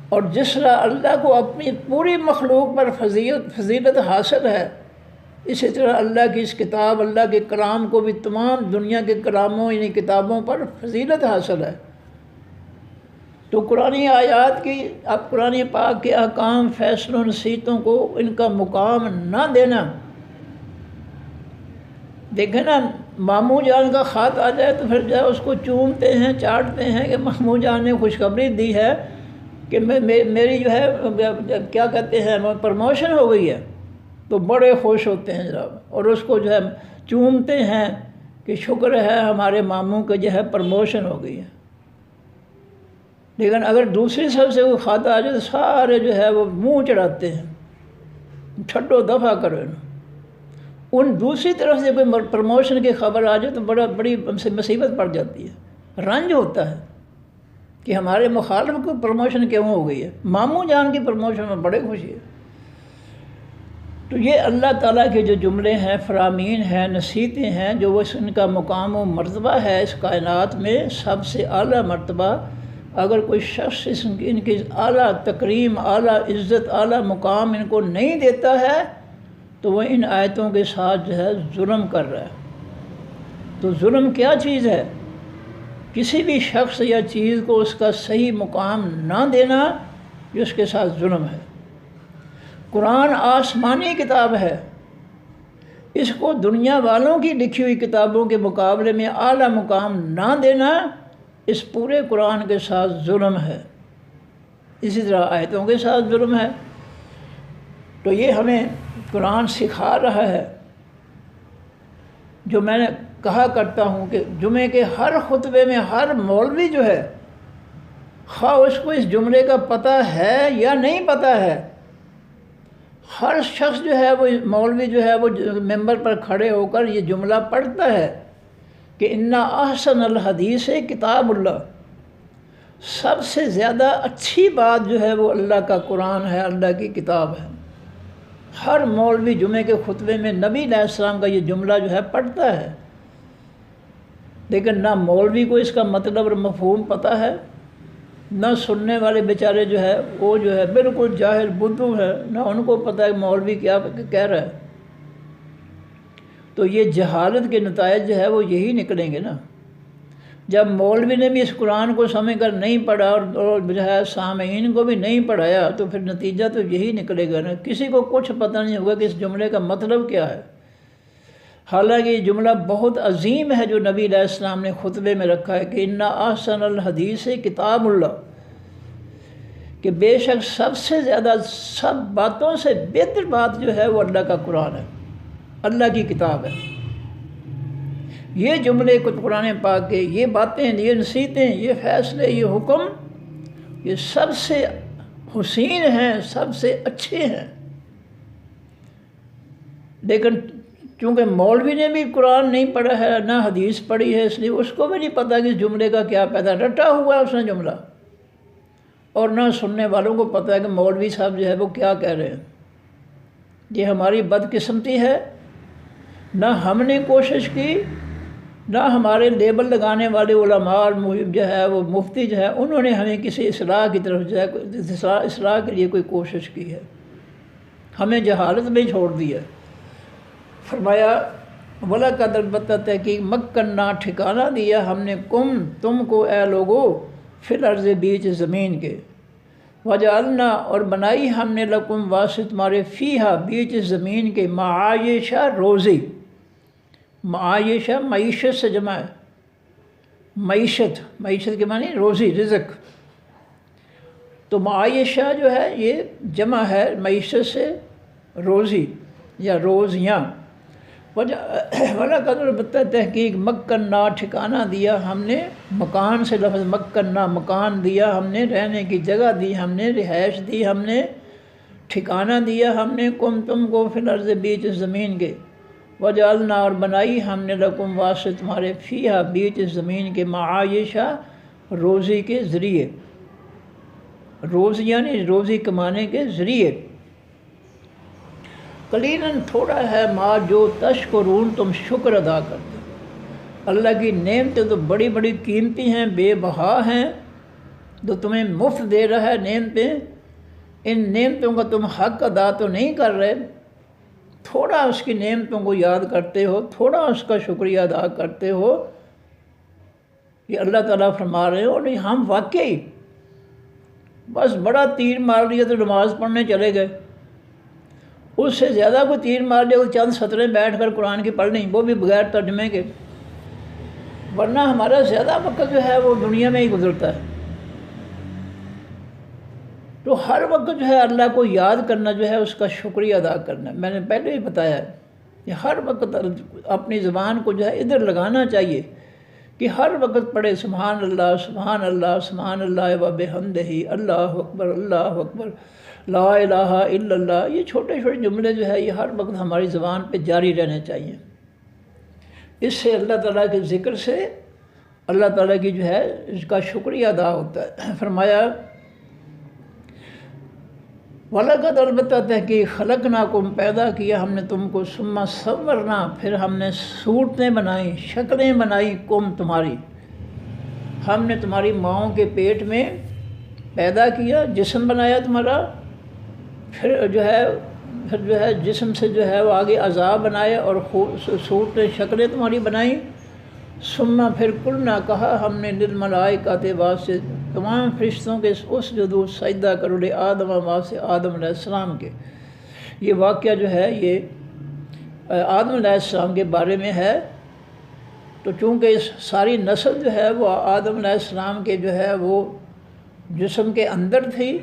اور جس طرح اللہ کو اپنی پوری مخلوق پر فضیلت حاصل ہے، اسی طرح اللہ کی اس کتاب، اللہ کے کلام کو بھی تمام دنیا کے کلاموں یعنی کتابوں پر فضیلت حاصل ہے۔ تو قرآن آیات کی، اب قرآن پاک کے احکام، فیصلوں، نصیحتوں کو ان کا مقام نہ دینا، دیکھیں نا ماموں جان کا خط آ جائے تو پھر جو ہے اس کو چومتے ہیں، چاٹتے ہیں کہ ماموں جان نے خوشخبری دی ہے کہ میری جو ہے کیا کہتے ہیں پروموشن ہو گئی ہے، تو بڑے خوش ہوتے ہیں جناب، اور اس کو جو ہے چومتے ہیں کہ شکر ہے ہمارے ماموں کے جو ہے پروموشن ہو گئی ہے، لیکن اگر دوسری سب سے کوئی کھاتا آ جائے تو سارے جو ہے وہ منہ چڑھاتے ہیں، چھٹو دفعہ کرو ان دوسری طرف سے کوئی پروموشن کی خبر آ جائے تو بڑی مصیبت پڑ جاتی ہے، رنج ہوتا ہے کہ ہمارے مخالف کو پروموشن کیوں ہو گئی ہے، ماموں جان کی پروموشن میں بڑے خوشی ہے۔ تو یہ اللہ تعالیٰ کے جو جملے ہیں، فرامین ہیں، نصیحتیں ہیں، جو وہ ان کا مقام و مرتبہ ہے اس کائنات میں سب سے اعلیٰ مرتبہ، اگر کوئی شخص ان کی اعلیٰ تکریم، اعلیٰ عزت، اعلیٰ مقام ان کو نہیں دیتا ہے تو وہ ان آیتوں کے ساتھ جو ہے ظلم کر رہا ہے۔ تو ظلم کیا چیز ہے؟ کسی بھی شخص یا چیز کو اس کا صحیح مقام نہ دینا جو اس کے ساتھ ظلم ہے۔ قرآن آسمانی کتاب ہے، اس کو دنیا والوں کی لکھی ہوئی کتابوں کے مقابلے میں اعلیٰ مقام نہ دینا اس پورے قرآن کے ساتھ ظلم ہے، اسی طرح آیتوں کے ساتھ ظلم ہے۔ تو یہ ہمیں قرآن سکھا رہا ہے، جو میں نے کہا کرتا ہوں کہ جمعے کے ہر خطبے میں ہر مولوی جو ہے، خواہ اس کو اس جملے کا پتہ ہے یا نہیں پتہ ہے، ہر شخص جو ہے وہ مولوی جو ہے وہ ممبر پر کھڑے ہو کر یہ جملہ پڑھتا ہے کہ انا احسن الحدیث کتاب اللہ، سب سے زیادہ اچھی بات جو ہے وہ اللہ کا قرآن ہے، اللہ کی کتاب ہے۔ ہر مولوی جمعے کے خطبے میں نبی علیہ السلام کا یہ جملہ جو ہے پڑھتا ہے، لیکن نہ مولوی کو اس کا مطلب اور مفہوم پتہ ہے، نہ سننے والے بیچارے جو ہے وہ جو ہے بالکل جاہل بدھو ہے، نہ ان کو پتہ ہے مولوی کیا کہہ رہا ہے۔ تو یہ جہالت کے نتائج جو ہے وہ یہی نکلیں گے نا۔ جب مولوی نے بھی اس قرآن کو سمجھ کر نہیں پڑھا اور جو ہے سامعین کو بھی نہیں پڑھایا تو پھر نتیجہ تو یہی نکلے گا نا، کسی کو کچھ پتہ نہیں ہوگا کہ اس جملے کا مطلب کیا ہے۔ حالانکہ یہ جملہ بہت عظیم ہے جو نبی علیہ السلام نے خطبے میں رکھا ہے کہ انا احسن الحدیث کتاب اللہ، کہ بے شک سب سے زیادہ سب باتوں سے بہتر بات جو ہے وہ اللہ کا قرآن ہے، اللہ کی کتاب ہے۔ یہ جملے قرآن پاک کے، یہ باتیں، یہ نصیحتیں، یہ فیصلے، یہ حکم، یہ سب سے حسین ہیں، سب سے اچھے ہیں۔ لیکن چونکہ مولوی نے بھی قرآن نہیں پڑھا ہے نہ حدیث پڑھی ہے، اس لیے اس کو بھی نہیں پتہ کہ اس جملے کا کیا پیدا، رٹا ہوا ہے اس نے جملہ، اور نہ سننے والوں کو پتہ ہے کہ مولوی صاحب جو ہے وہ کیا کہہ رہے ہیں۔ یہ ہماری بدقسمتی ہے، نہ ہم نے کوشش کی، نہ ہمارے لیبل لگانے والے علماء جو ہے وہ مفتی جو ہے انہوں نے ہمیں کسی اصلاح کی طرف جو ہے اصلاح کے لیے کوئی کوشش کی ہے، ہمیں جہالت میں چھوڑ دیا۔ فرمایا وَلَقَدْ البتہ تحقیق مکننا ٹھکانہ دیا ہم نے تم کو اے لوگو فی الارض بیچ زمین کے، وجعلنا اور بنائی ہم نے لکم واسطہ تمہارے فیہا بیچ زمین کے معایشہ روزی، معایشہ معیشت سے جمع ہے، معیشت کے معنی روزی رزق، تو معایشہ جو ہے یہ جمع ہے معیشت سے روزی یا روزیاں۔ وَلَقَدْ البتہ تحقیق مکننا ٹھکانہ دیا ہم نے، مکان سے لفظ مکننا مکان دیا ہم نے، رہنے کی جگہ دی ہم نے، رہائش دی ہم نے، ٹھکانہ دیا ہم نے تم کو فی الارض بیچ زمین کے، وجعلنا اور بنائی ہم نے لکم واسطہ تمہارے فیہا بیچ زمین کے معایشہ روزی کے ذریعے، روزی یعنی روزی کمانے کے ذریعے، قلیلاً تھوڑا ہے ما جو تشکرون تم شکر ادا کرتے۔ اللہ کی نعمتیں تو بڑی بڑی قیمتی ہیں، بے بہا ہیں، جو تمہیں مفت دے رہا ہے نعمتیں، ان نعمتوں کا تم حق ادا تو نہیں کر رہے، تھوڑا اس کی نعمتوں کو یاد کرتے ہو، تھوڑا اس کا شکریہ ادا کرتے ہو، یہ اللہ تعالیٰ فرما رہے ہو۔ نہیں ہم واقعی بس بڑا تیر مار لیا تو نماز پڑھنے چلے گئے، اس سے زیادہ کوئی تیر مار لیا تو چند سطریں بیٹھ کر قرآن کی پڑھ لیں، وہ بھی بغیر ترجمے کے، ورنہ ہمارا زیادہ وقت جو ہے وہ دنیا میں ہی گزرتا ہے۔ تو ہر وقت جو ہے اللہ کو یاد کرنا جو ہے اس کا شکریہ ادا کرنا ہے۔ میں نے پہلے ہی بتایا ہے یہ ہر وقت اپنی زبان کو جو ہے ادھر لگانا چاہیے کہ ہر وقت پڑھے سبحان اللہ سبحان اللہ سبحان اللہ و بحمدہ اللہ اکبر اللہ اکبر لا الہ الا اللہ. یہ چھوٹے چھوٹے جملے جو ہے یہ ہر وقت ہماری زبان پہ جاری رہنے چاہیے. اس سے اللہ تعالیٰ کے ذکر سے اللہ تعالیٰ کی جو ہے اس کا شکریہ ادا ہوتا ہے. فرمایا وَلَقَدْ البتہ تحقیق خلقناکم پیدا کیا ہم نے تم کو ثم صورنا پھر ہم نے صورتیں بنائیں شکلیں بنائیں کم تمہاری. ہم نے تمہاری ماؤں کے پیٹ میں پیدا کیا جسم بنایا تمہارا پھر جو ہے جسم سے جو ہے وہ آگے اعضاء بنائے اور صورتیں شکلیں تمہاری بنائیں. ثم پھر قلنا کہا ہم نے للملائکۃ واسطے تمام فرشتوں کے اسجدوا سجدہ کرو لآدم واسطے آدم علیہ السلام کے. یہ واقعہ جو ہے یہ آدم علیہ السلام کے بارے میں ہے. تو چونکہ اس ساری نسل جو ہے وہ آدم علیہ السلام کے جو ہے وہ جسم کے اندر تھی،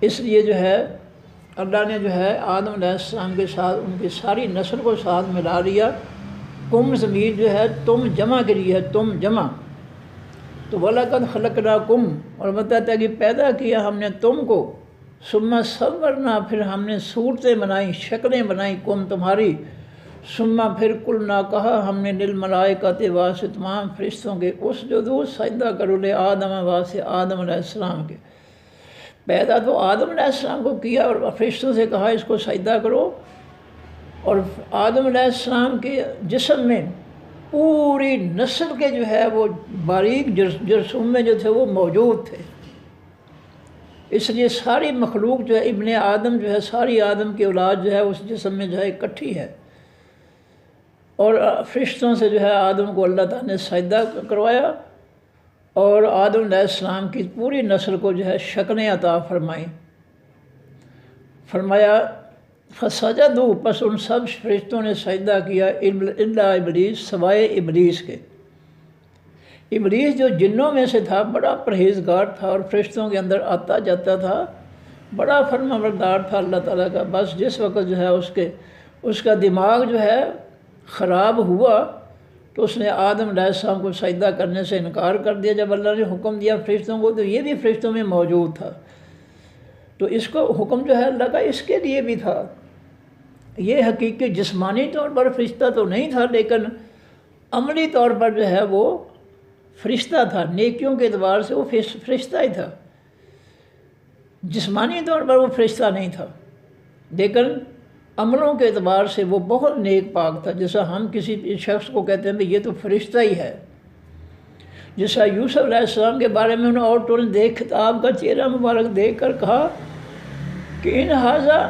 اس لیے جو ہے اللہ نے جو ہے آدم علیہ السلام کے ساتھ ان کی ساری نسل کو ساتھ ملا لیا. کم ضمیر جو ہے تم جمع کے لیے ہے، تم جمع. تو وَلَقَدْ خَلَقْنَاكُمْ اور بتاتا ہے کہ پیدا کیا ہم نے تم کو ثم صورنا پھر ہم نے صورتیں بنائیں شکلیں بنائیں کم تمہاری. ثم پھر قلنا کہا ہم نے للملائکۃ واسطے تمام فرشتوں کے اسجدوا سجدہ کرو لآدم واسطے آدم علیہ السلام کے. پیدا تو آدم علیہ السلام کو کیا اور فرشتوں سے کہا اس کو سجدہ کرو. اور آدم علیہ السلام کے جسم میں پوری نسل کے جو ہے وہ باریک جرثومے جو تھے وہ موجود تھے. اس لیے ساری مخلوق جو ہے ابن آدم جو ہے ساری آدم کی اولاد جو ہے اس جسم میں جو ہے اکٹھی ہے. اور فرشتوں سے جو ہے آدم کو اللہ تعالیٰ نے سجدہ کروایا اور آدم علیہ السلام کی پوری نسل کو جو ہے شکلیں عطا فرمائیں. فرمایا فسجدوا پس ان سب فرشتوں نے سجدہ کیا الا ابلیس سوائے ابلیس کے. ابلیس جو جنوں میں سے تھا بڑا پرہیزگار تھا اور فرشتوں کے اندر آتا جاتا تھا، بڑا فرما بردار تھا اللہ تعالیٰ کا. بس جس وقت جو ہے اس کا دماغ جو ہے خراب ہوا تو اس نے آدم علیہ السلام کو سجدہ کرنے سے انکار کر دیا. جب اللہ نے حکم دیا فرشتوں کو تو یہ بھی فرشتوں میں موجود تھا. تو اس کو حکم جو ہے اللہ کا اس کے لیے بھی تھا. یہ حقیقی جسمانی طور پر فرشتہ تو نہیں تھا لیکن عملی طور پر جو ہے وہ فرشتہ تھا. نیکیوں کے اعتبار سے وہ فرشتہ ہی تھا. جسمانی طور پر وہ فرشتہ نہیں تھا لیکن عملوں کے اعتبار سے وہ بہت نیک پاک تھا. جیسا ہم کسی شخص کو کہتے ہیں کہ یہ تو فرشتہ ہی ہے. جیسا یوسف علیہ السلام کے بارے میں انہوں عورتوں نے آپ کا چہرہ مبارک دیکھ کر کہا کہ ان ھذا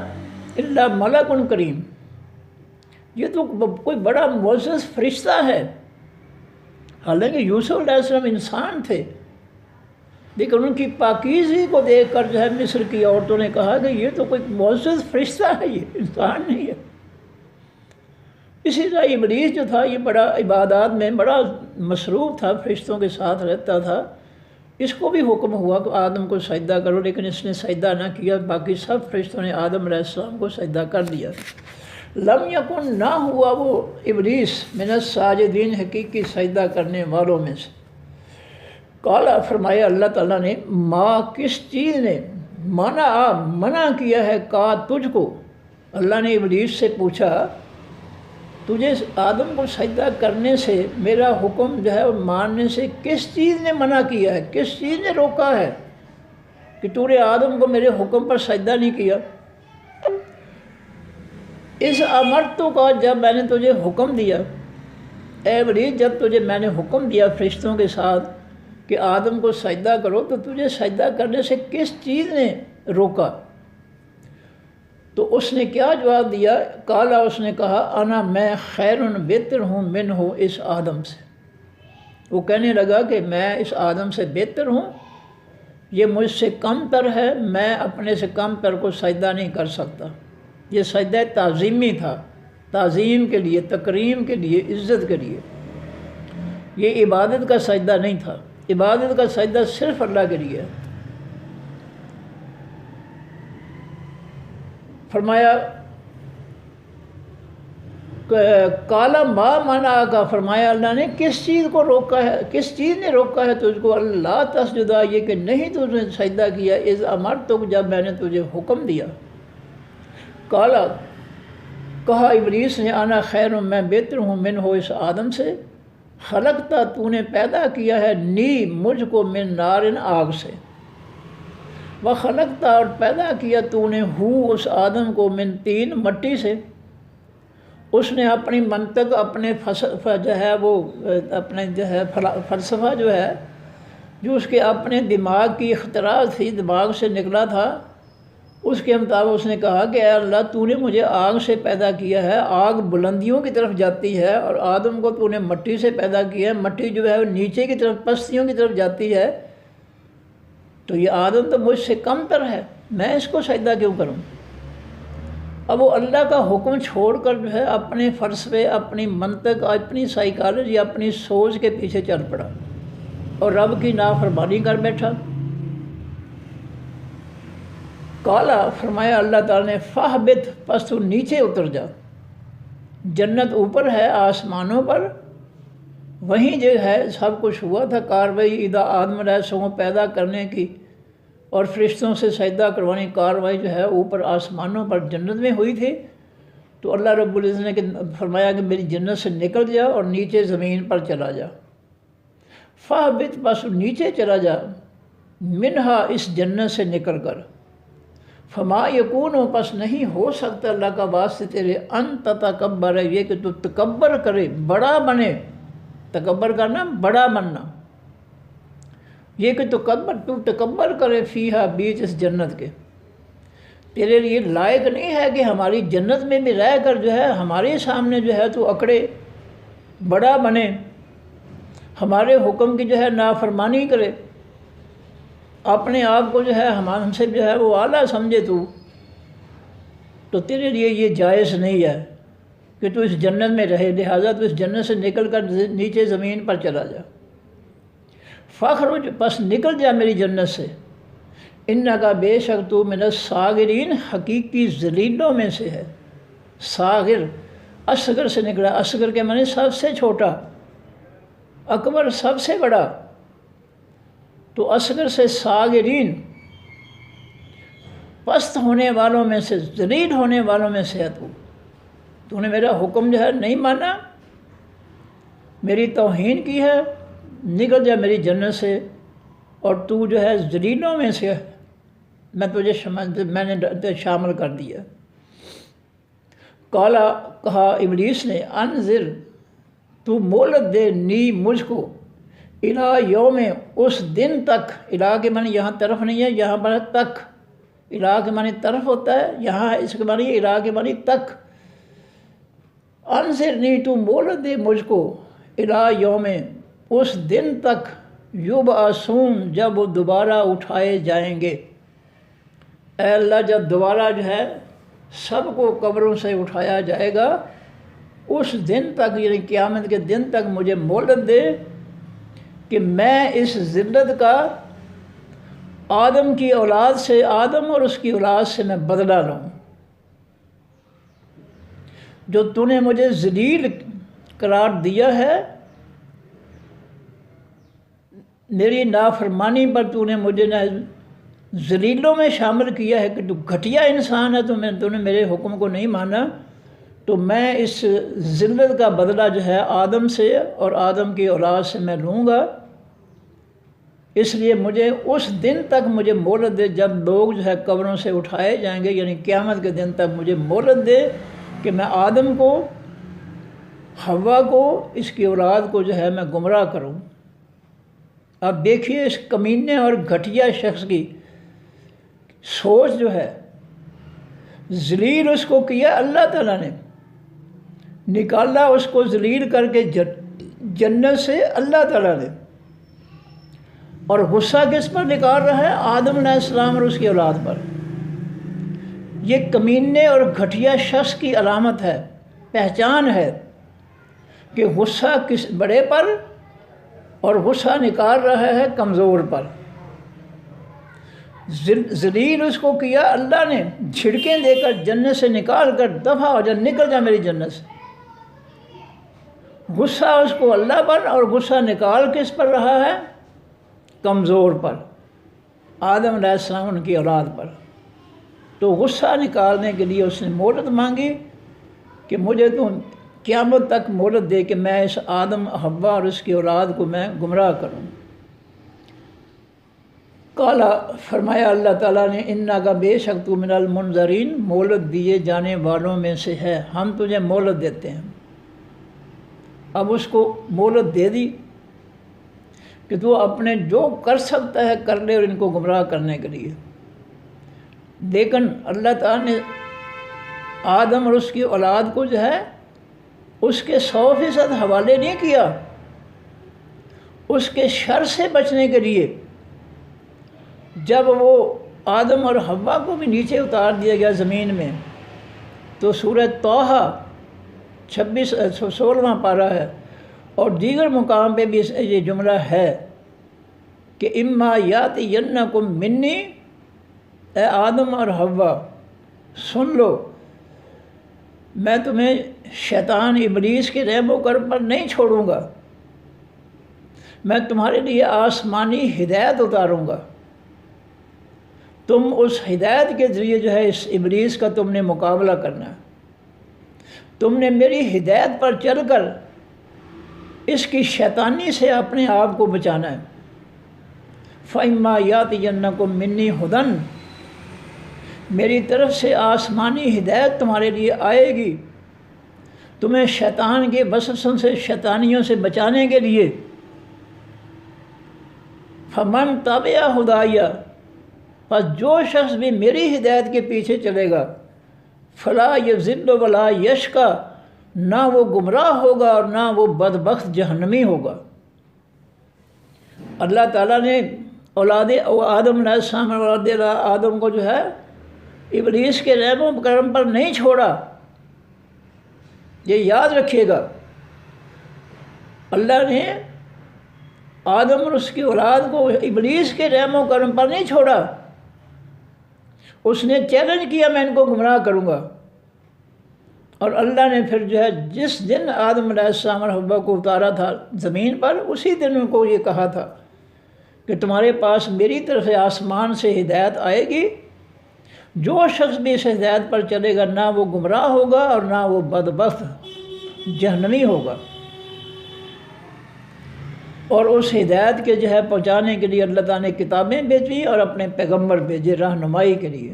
الا ملک کریم، یہ تو کوئی بڑا معزز فرشتہ ہے. حالانکہ یوسف علیہ السلام انسان تھے لیکن ان کی پاکیزگی کو دیکھ کر جو ہے مصر کی عورتوں نے کہا کہ یہ تو کوئی معزز فرشتہ ہے، یہ انسان نہیں ہے. اسی طرح ابلیس جو تھا یہ بڑا عبادات میں بڑا مصروف تھا، فرشتوں کے ساتھ رہتا تھا. اس کو بھی حکم ہوا کہ آدم کو سجدہ کرو لیکن اس نے سجدہ نہ کیا. باقی سب فرشتوں نے آدم علیہ السلام کو سجدہ کر دیا. لم یکن نہ ہوا وہ ابلیس من الساجدین حقیقی سجدہ کرنے والوں میں سے. قالا فرمایا اللہ تعالیٰ نے ما کس چیز نے منع کیا ہے کا تجھ کو. اللہ نے ابلیس سے پوچھا تجھے آدم کو سجدہ کرنے سے میرا حکم جو ہے ماننے سے کس چیز نے منع کیا ہے، کس چیز نے روکا ہے کہ تو نے آدم کو میرے حکم پر سجدہ نہیں کیا. اس امرتو کا جب میں نے تجھے حکم دیا اے ابلیس، جب تجھے میں نے حکم دیا فرشتوں کے ساتھ کہ آدم کو سجدہ کرو تو تجھے سجدہ کرنے سے کس چیز نے روکا؟ تو اس نے کیا جواب دیا؟ کالا اس نے کہا انا میں خیر بہتر ہوں من ہوں اس آدم سے. وہ کہنے لگا کہ میں اس آدم سے بہتر ہوں، یہ مجھ سے کم تر ہے، میں اپنے سے کم تر کو سجدہ نہیں کر سکتا. یہ سجدہ تعظیمی تھا، تعظیم کے لیے، تکریم کے لیے، عزت کے لیے. یہ عبادت کا سجدہ نہیں تھا. عبادت کا سجدہ صرف اللہ کے لیے. فرمایا کالا ما منع کا، فرمایا اللہ نے کس چیز کو روکا ہے، کس چیز نے روکا ہے تجھ کو، اللہ تسجدا، یہ کہ نہیں تجھ نے سجدہ کیا، اذ امرتک، جب میں نے تجھے حکم دیا۔ کالا، کہا ابلیس نے، انا خیر، میں بہتر ہوں، منہ، اس آدم سے، خلقتا، تو نے پیدا کیا ہے، نی، مجھ کو، من نار، آگ سے، وخلقتا، اور پیدا کیا تو نے ہو، اس آدم کو، من طین، مٹی سے۔ اس نے اپنی منطق، اپنے جو ہے وہ اپنے جو ہے فلسفہ جو ہے، جو اس کے اپنے دماغ کی اختراع تھی، دماغ سے نکلا تھا، اس کے مطابق اس نے کہا کہ اے اللہ، تو نے مجھے آگ سے پیدا کیا ہے، آگ بلندیوں کی طرف جاتی ہے، اور آدم کو تو نے مٹی سے پیدا کیا ہے، مٹی جو ہے وہ نیچے کی طرف، پستیوں کی طرف جاتی ہے، تو یہ آدم تو مجھ سے کم تر ہے، میں اس کو سجدہ کیوں کروں؟ اب وہ اللہ کا حکم چھوڑ کر جو ہے اپنے فلسفے، اپنی منطق، اپنی سائیکالوجی، اپنی سوچ کے پیچھے چل پڑا اور رب کی نافرمانی کر بیٹھا۔ کالا، فرمایا اللہ تعالیٰ نے، فاہبط، پس تو نیچے اتر جا، جنت اوپر ہے آسمانوں پر، وہیں جو ہے سب کچھ ہوا تھا کاروائی، اذا آدم علیہ السلام کو پیدا کرنے کی اور فرشتوں سے سجدہ کروانے کی کاروائی جو ہے اوپر آسمانوں پر جنت میں ہوئی تھی، تو اللہ رب العزت نے فرمایا کہ میری جنت سے نکل جا اور نیچے زمین پر چلا جا۔ فاہبط، بس نیچے چلا جا، منہا، اس جنت سے نکل کر، فما یکون، پس نہیں ہو سکتا اللہ کا واسطے تیرے، ان تتکبر، یہ کہ تو تکبر کرے، بڑا بنے، تکبر کرنا بڑا بننا، یہ کہ تو تکبر کرے، فیہا، بیچ اس جنت کے، تیرے لیے لائق نہیں ہے کہ ہماری جنت میں بھی رہ کر جو ہے ہمارے سامنے جو ہے تو اکڑے، بڑا بنے، ہمارے حکم کی جو ہے نافرمانی کرے، اپنے آپ کو جو ہے ہم سے جو ہے وہ اعلیٰ سمجھے، تو تیرے لیے یہ جائز نہیں ہے کہ تو اس جنت میں رہے، لہٰذا تو اس جنت سے نکل کر نیچے زمین پر چلا جا۔ فخرج، پس نکل جا میری جنت سے، انکا، بے شک تو، من الصاغرین، حقیقی ذلیلوں میں سے ہے۔ صاغر، اصغر سے نکلا، اصغر کے معنی سب سے چھوٹا، اکبر سب سے بڑا، تو اصغر سے صاغرین، پست ہونے والوں میں سے، ذلیل ہونے والوں میں سے ہے تو نے میرا حکم جو ہے نہیں مانا، میری توہین کی ہے، نکل جا میری جنت سے، اور تو جو ہے ذلیلوں میں سے، میں نے شامل کر دیا۔ کالا، کہا ابلیس نے، انذر، تو مہلت دے، نی، مجھ کو، الی یوم، اس دن تک، الی کے معنی یہاں طرف نہیں ہے، یہاں پر تک، الی کے معنی طرف ہوتا ہے، یہاں اس کے معنی الی کے معنی تک، انذر، نی، تو مہلت دے مجھ کو، الی یوم، اس دن تک، یبعثون، جب وہ دوبارہ اٹھائے جائیں گے، اے اللہ جب دوبارہ جو ہے سب کو قبروں سے اٹھایا جائے گا، اس دن تک، یعنی قیامت کے دن تک مجھے مہلت دے کہ میں اس ذلت کا آدم کی اولاد سے، آدم اور اس کی اولاد سے میں بدلہ لوں، جو تو نے مجھے ذلیل قرار دیا ہے، میری نافرمانی پر تو نے مجھے ذلیلوں میں شامل کیا ہے کہ تو گھٹیا انسان ہے، تو نے میرے حکم کو نہیں مانا، تو میں اس ذلت کا بدلہ جو ہے آدم سے اور آدم کی اولاد سے میں لوں گا، اس لیے مجھے اس دن تک مجھے مہلت دے جب لوگ جو ہے قبروں سے اٹھائے جائیں گے، یعنی قیامت کے دن تک مجھے مہلت دے کہ میں آدم کو، حوا کو، اس کی اولاد کو جو ہے میں گمراہ کروں۔ اب دیکھیے اس کمینے اور گھٹیا شخص کی سوچ جو ہے، ذلیل اس کو کیا اللہ تعالیٰ نے، نکالا اس کو ذلیل کر کے جنت سے اللہ تعالیٰ نے، اور غصہ کس پر نکال رہا ہے؟ آدم علیہ السلام اور اس کی اولاد پر۔ یہ کمینے اور گھٹیا شخص کی علامت ہے، پہچان ہے کہ غصہ کس بڑے پر، اور غصہ نکال رہا ہے کمزور پر۔ ذلیل اس کو کیا اللہ نے، جھڑکیں دے کر جنت سے نکال کر، دفع ہو جا، نکل جا میری جنت سے، غصہ اس کو اللہ پر، اور غصہ نکال کس پر رہا ہے؟ کمزور پر، آدم علیہ السلام ان کی اولاد پر۔ تو غصہ نکالنے کے لیے اس نے مہلت مانگی کہ مجھے تو قیامت تک مہلت دے کہ میں اس آدم حوا اور اس کی اولاد کو میں گمراہ کروں۔ کالا، فرمایا اللہ تعالیٰ نے، انا کا بے شک تو من المنظرین، مہلت دیے جانے والوں میں سے ہے، ہم تجھے مہلت دیتے ہیں۔ اب اس کو مہلت دے دی کہ تو اپنے جو کر سکتا ہے کر لے اور ان کو گمراہ کرنے کے لیے۔ لیکن اللہ تعالیٰ نے آدم اور اس کی اولاد کو جو ہے اس کے 100% حوالے نہیں کیا، اس کے شر سے بچنے کے لیے جب وہ آدم اور حوا کو بھی نیچے اتار دیا گیا زمین میں، تو سورہ طٰہٰ 16واں پارہ ہے اور دیگر مقام پہ بھی یہ جملہ ہے کہ اما یاتینکم منی، اے آدم اور حوا سن لو، میں تمہیں شیطان ابلیس کے رحم و کرم پر نہیں چھوڑوں گا، میں تمہارے لیے آسمانی ہدایت اتاروں گا، تم اس ہدایت کے ذریعے جو ہے اس ابلیس کا تم نے مقابلہ کرنا ہے، تم نے میری ہدایت پر چل کر اس کی شیطانی سے اپنے آپ کو بچانا ہے۔ فَإِمَّا يَأْتِيَنَّكُم مِّنِّي ہُدًى، میری طرف سے آسمانی ہدایت تمہارے لیے آئے گی تمہیں شیطان کے وسوسوں سے، شیطانیوں سے بچانے کے لیے۔ فَمَن تَبِعَ ہُدَایَ، پس جو شخص بھی میری ہدایت کے پیچھے چلے گا، فَلَا يَضِلُّ وَلَا يَشْقَىٰ، نہ وہ گمراہ ہوگا اور نہ وہ بدبخت جہنمی ہوگا۔ اللہ تعالیٰ نے اولاد آدم علیہ السلام اور اولاد آدم کو جو ہے ابلیس کے رحم و کرم پر نہیں چھوڑا، یہ یاد رکھیے گا۔ اللہ نے آدم اور اس کی اولاد کو ابلیس کے رحم و کرم پر نہیں چھوڑا، اس نے چیلنج کیا میں ان کو گمراہ کروں گا، اور اللہ نے پھر جو ہے جس دن آدم علیہ السلام اور حوا کو اتارا تھا زمین پر، اسی دن ان کو یہ کہا تھا کہ تمہارے پاس میری طرف سے آسمان سے ہدایت آئے گی، جو شخص بھی اس ہدایت پر چلے گا نہ وہ گمراہ ہوگا اور نہ وہ بدبخت جہنمی ہوگا۔ اور اس ہدایت کے جو ہے پہنچانے کے لیے اللہ تعالیٰ نے کتابیں بھیجی اور اپنے پیغمبر بھیجے رہنمائی کے لیے۔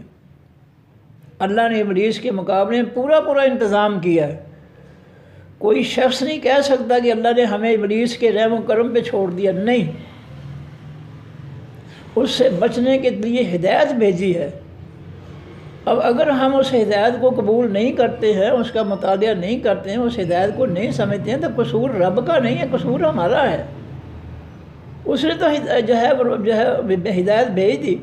اللہ نے ابلیس کے مقابلے میں پورا انتظام کیا ہے۔ کوئی شخص نہیں کہہ سکتا کہ اللہ نے ہمیں ابلیس کے رحم و کرم پہ چھوڑ دیا، نہیں، اس سے بچنے کے لیے ہدایت بھیجی ہے۔ اب اگر ہم اس ہدایت کو قبول نہیں کرتے ہیں، اس کا مطالعہ نہیں کرتے ہیں، اس ہدایت کو نہیں سمجھتے ہیں، تو قصور رب کا نہیں ہے، قصور ہمارا ہے۔ اس نے تو جو ہے ہدایت بھیج دی۔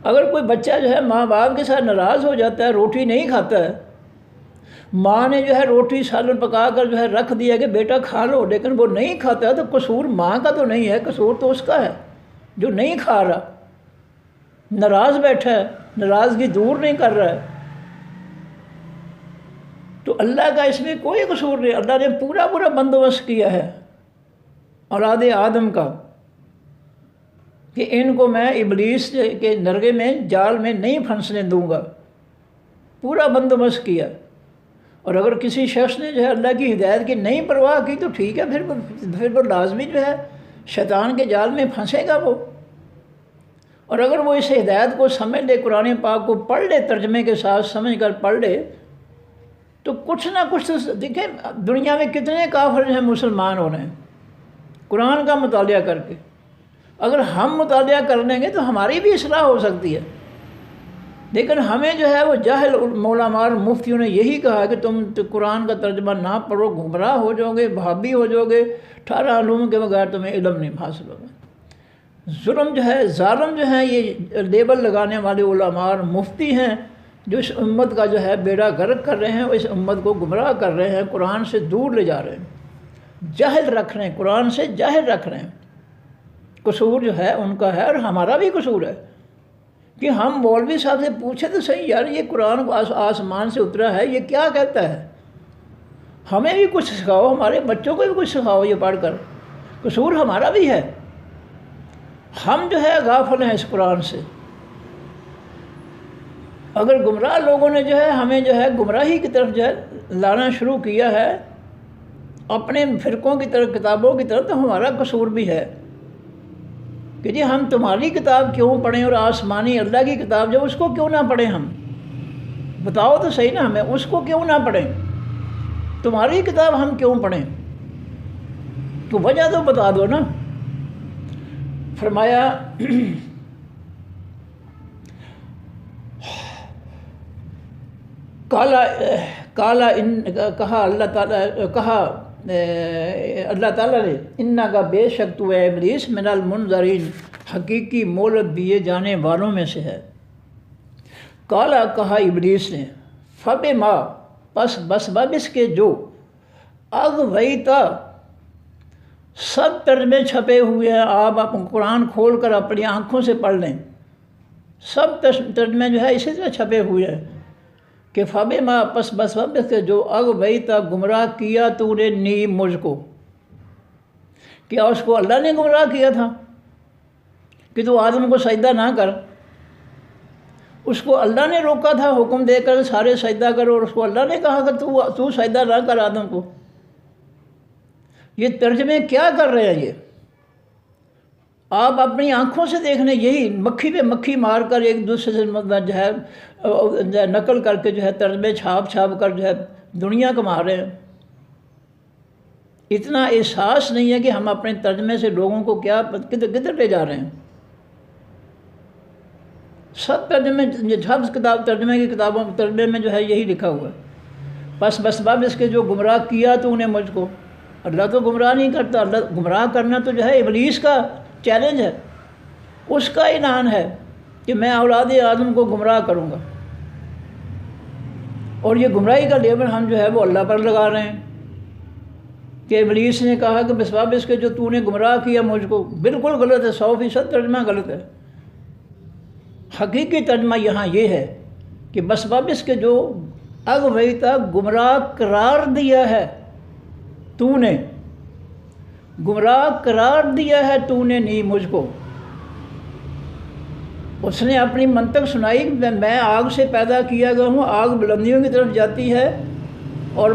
اگر کوئی بچہ جو ہے ماں باپ کے ساتھ ناراض ہو جاتا ہے، روٹی نہیں کھاتا ہے، ماں نے جو ہے روٹی سالن پکا کر جو ہے رکھ دیا کہ بیٹا کھا لو، لیکن وہ نہیں کھاتا ہے، تو قصور ماں کا تو نہیں ہے، قصور تو اس کا ہے جو نہیں کھا رہا، ناراض بیٹھا ہے، ناراضگی دور نہیں کر رہا ہے۔ تو اللہ کا اس میں کوئی قصور نہیں۔ اللہ نے پورا بندوبست کیا ہے اولاد آدم کا کہ ان کو میں ابلیس کے نرغے میں، جال میں نہیں پھنسنے دوں گا، پورا بندوبست کیا۔ اور اگر کسی شخص نے جو ہے اللہ کی ہدایت کی نہیں پرواہ کی تو ٹھیک ہے، پھر وہ لازمی جو ہے شیطان کے جال میں پھنسے گا وہ۔ اور اگر وہ اس ہدایت کو سمجھ لے، قرآن پاک کو پڑھ لے، ترجمے کے ساتھ سمجھ کر پڑھ لے، تو کچھ نہ کچھ دیکھیں دنیا میں کتنے کافر جو ہیں مسلمان ہو رہے ہیں قرآن کا مطالعہ کر کے۔ اگر ہم مطالعہ کر لیں گے تو ہماری بھی اصلاح ہو سکتی ہے، لیکن ہمیں جو ہے وہ جاہل علماء اور مفتیوں نے یہی کہا کہ تم قرآن کا ترجمہ نہ پڑھو، گمراہ ہو جاؤ گے، بھابی ہو جاؤ گے، 18 علوم کے بغیر تمہیں علم نہیں حاصل ہوگا۔ ظلم جو ہے، ظالم جو ہیں، یہ لیبل لگانے والے علماء اور مفتی ہیں جو اس امت کا جو ہے بیڑا غرق کر رہے ہیں، اس امت کو گمراہ کر رہے ہیں، قرآن سے دور لے جا رہے ہیں، جاہل رکھ رہے ہیں، قرآن سے جاہل رکھ رہے ہیں۔ قصور جو ہے ان کا ہے اور ہمارا بھی قصور ہے کہ ہم مولوی صاحب سے پوچھے تو صحیح، یار یہ قرآن کو آسمان سے اترا ہے، یہ کیا کہتا ہے؟ ہمیں بھی کچھ سکھاؤ، ہمارے بچوں کو بھی کچھ سکھاؤ یہ پڑھ کر، قصور ہمارا بھی ہے، ہم جو ہے غافل ہیں اس قرآن سے۔ اگر گمراہ لوگوں نے جو ہے ہمیں جو ہے گمراہی کی طرف جو ہے لانا شروع کیا ہے، اپنے فرقوں کی طرف، کتابوں کی طرف، تو ہمارا قصور بھی ہے کہ جی ہم تمہاری کتاب کیوں پڑھیں اور آسمانی اللہ کی کتاب جو اس کو کیوں نہ پڑھیں؟ ہم بتاؤ تو صحیح نا، ہمیں اس کو کیوں نہ پڑھیں؟ تمہاری کتاب ہم کیوں پڑھیں؟ تو وجہ تو بتا دو نا۔ فرمایا کہا اللہ تعالیٰ نے انا کا بے شک تو اے ابلیس من المنظرین، حقیقی مہلت دیے جانے والوں میں سے ہے۔ کالا کہا ابلیس نے، فبما پس بسبب اس کے جو، اغویتا سب ترجمے چھپے ہوئے ہیں، آپ قرآن کھول کر اپنی آنکھوں سے پڑھ لیں، سب ترجمے جو ہے اسی طرح چھپے ہوئے ہیں کہ فبما پس بسبب اس کے جو، اغویتا گمراہ کیا تو نے نی مجھ کو۔ کیا اس کو اللہ نے گمراہ کیا تھا کہ تو آدم کو سجدہ نہ کر؟ اس کو اللہ نے روکا تھا حکم دے کر سارے سجدہ کرو، اور اس کو اللہ نے کہا کہ تو سجدہ نہ کر آدم کو؟ یہ ترجمے کیا کر رہے ہیں؟ یہ آپ اپنی آنکھوں سے دیکھ لیں، یہی مکھی پہ مکھی مار کر ایک دوسرے سے جو ہے نقل کر کے جو ہے ترجمے چھاپ کر جو ہے دنیا کما رہے ہیں۔ اتنا احساس نہیں ہے کہ ہم اپنے ترجمے سے لوگوں کو کیا کدھر لے جا رہے ہیں۔ سب ترجمے، سب کتاب ترجمے کی کتابوں ترجمے میں جو ہے یہی لکھا ہوا ہے، بس بسبب اس کے جو گمراہ کیا تو انہیں مجھ کو۔ اللہ تو گمراہ نہیں کرتا، اللہ گمراہ کرنا تو جو ہے ابلیس کا چیلنج ہے، اس کا اعلان ہے کہ میں اولاد آدم کو گمراہ کروں گا، اور یہ گمراہی کا لیبل ہم جو ہے وہ اللہ پر لگا رہے ہیں کہ ابلیس نے کہا کہ بسبب اس کے جو تو نے گمراہ کیا مجھ کو۔ بالکل غلط ہے، 100% ترجمہ غلط ہے۔ حقیقی ترجمہ یہاں یہ ہے کہ بسبب اس کے جو اغویتا گمراہ قرار دیا ہے تو نے، گمراہ قرار دیا ہے تو نے نی مجھ کو۔ اس نے اپنی منطق سنائی، میں آگ سے پیدا کیا گیا ہوں، آگ بلندیوں کی طرف جاتی ہے، اور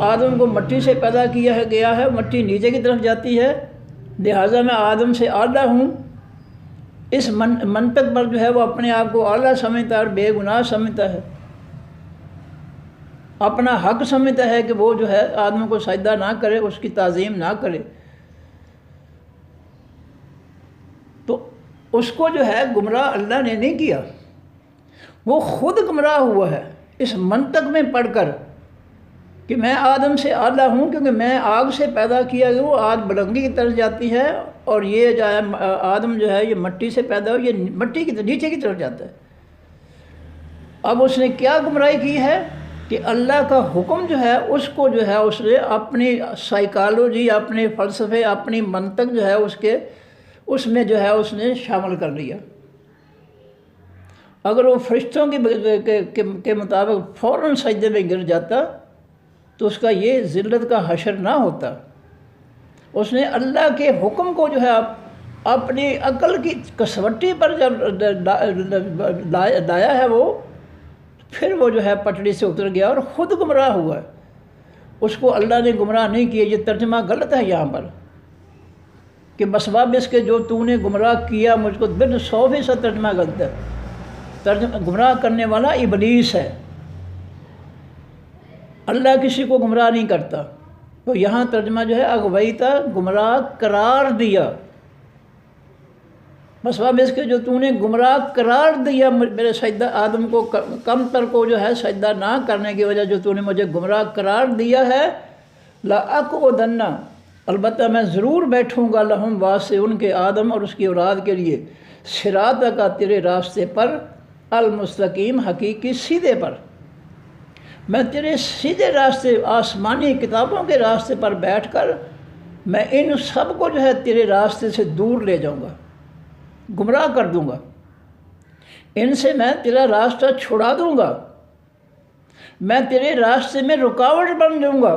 آدم کو مٹی سے پیدا کیا گیا ہے، مٹی نیچے کی طرف جاتی ہے، لہٰذا میں آدم سے اعلیٰ ہوں۔ اس منطق پر جو ہے وہ اپنے آپ کو اعلیٰ سمجھتا ہے اور بے گناہ سمجھتا ہے، اپنا حق سمجھتا ہے کہ وہ جو ہے آدم کو سجدہ نہ کرے، اس کی تعظیم نہ کرے۔ تو اس کو جو ہے گمراہ اللہ نے نہیں کیا، وہ خود گمراہ ہوا ہے اس منطق میں پڑھ کر کہ میں آدم سے اعلیٰ ہوں، کیونکہ میں آگ سے پیدا کیا گیا ہوں، آگ بلندی کی طرف جاتی ہے، اور یہ جو ہے آدم جو ہے یہ مٹی سے پیدا ہو، یہ مٹی کی نیچے کی طرف جاتا ہے۔ اب اس نے کیا گمراہی کی ہے کہ اللہ کا حکم جو ہے اس کو جو ہے اس نے اپنی سائیکالوجی، اپنے فلسفے، اپنی منطق جو ہے اس میں جو ہے اس نے شامل کر لیا۔ اگر وہ فرشتوں کے مطابق فوراً سجدے میں گر جاتا تو اس کا یہ ذلت کا حشر نہ ہوتا۔ اس نے اللہ کے حکم کو جو ہے اپنی عقل کی کسوٹی پر جب لایا ہے، وہ پھر وہ جو ہے پٹڑی سے اتر گیا اور خود گمراہ ہوا ہے۔ اس کو اللہ نے گمراہ نہیں کیا۔ یہ ترجمہ غلط ہے یہاں پر کہ بسبب اس کے جو تو نے گمراہ کیا مجھ کو، 100% ترجمہ غلط ہے۔ گمراہ کرنے والا ابلیس ہے، اللہ کسی کو گمراہ نہیں کرتا۔ تو یہاں ترجمہ جو ہے اغویتا، گمراہ قرار دیا، بسبب اس کے جو تو نے گمراہ قرار دیا میرے سجدہ آدم کو، کم تر کو جو ہے سجدہ نہ کرنے کی وجہ جو تو نے مجھے گمراہ قرار دیا ہے، لَأَقْعُدَنَّ البتہ میں ضرور بیٹھوں گا، لہم واسطے ان کے، آدم اور اس کی اولاد کے لیے، صراط کا تیرے راستے پر، المستقیم حقیقی سیدھے پر، میں تیرے سیدھے راستے، آسمانی کتابوں کے راستے پر بیٹھ کر میں ان سب کو جو ہے تیرے راستے سے دور لے جاؤں گا، گمراہ کر دوں گا، ان سے میں تیرا راستہ چھڑا دوں گا، میں تیرے راستے میں رکاوٹ بن جاؤں گا۔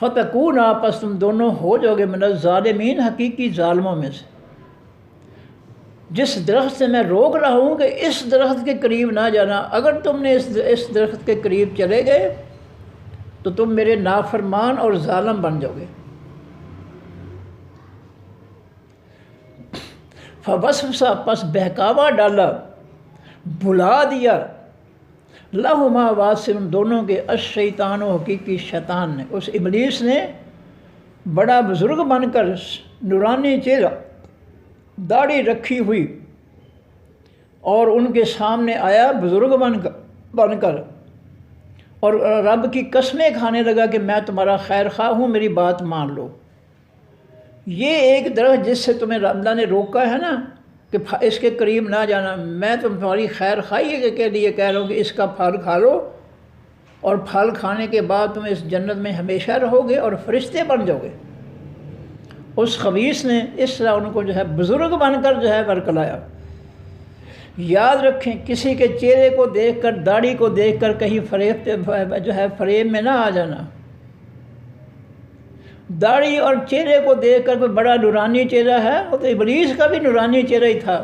فتکون آپس تم دونوں ہو جاؤ گے من الظالمین حقیقی ظالموں میں سے۔ جس درخت سے میں روک رہا ہوں کہ اس درخت کے قریب نہ جانا، اگر تم نے اس درخت کے قریب چلے گئے تو تم میرے نافرمان اور ظالم بن جاؤ گے۔ فوسوسہ پس بہکاوا ڈالا، بھلا دیا، لہما واسع ان دونوں کے، الشیطان و حقیقی شیطان نے، اس ابلیس نے بڑا بزرگ بن کر، نورانی چہرہ، داڑھی رکھی ہوئی، اور ان کے سامنے آیا بزرگ بن کر اور رب کی قسمیں کھانے لگا کہ میں تمہارا خیر خواہ ہوں، میری بات مان لو۔ یہ ایک درخت جس سے تمہیں اللہ نے روکا ہے نا کہ اس کے قریب نہ جانا، میں تمہاری خیر خواہی کے لیے کہہ رہا ہوں کہ اس کا پھل کھا لو، اور پھل کھانے کے بعد تم اس جنت میں ہمیشہ رہو گے اور فرشتے بن جاؤ گے۔ اس خبیث نے اس طرح ان کو جو ہے بزرگ بن کر جو ہے ورکلایا۔ یاد رکھیں کسی کے چہرے کو دیکھ کر، داڑھی کو دیکھ کر کہیں فریب میں نہ آ جانا۔ داڑھی اور چہرے کو دیکھ کر کوئی بڑا نورانی چہرہ ہے، وہ تو ابلیس کا بھی نورانی چہرہ ہی تھا،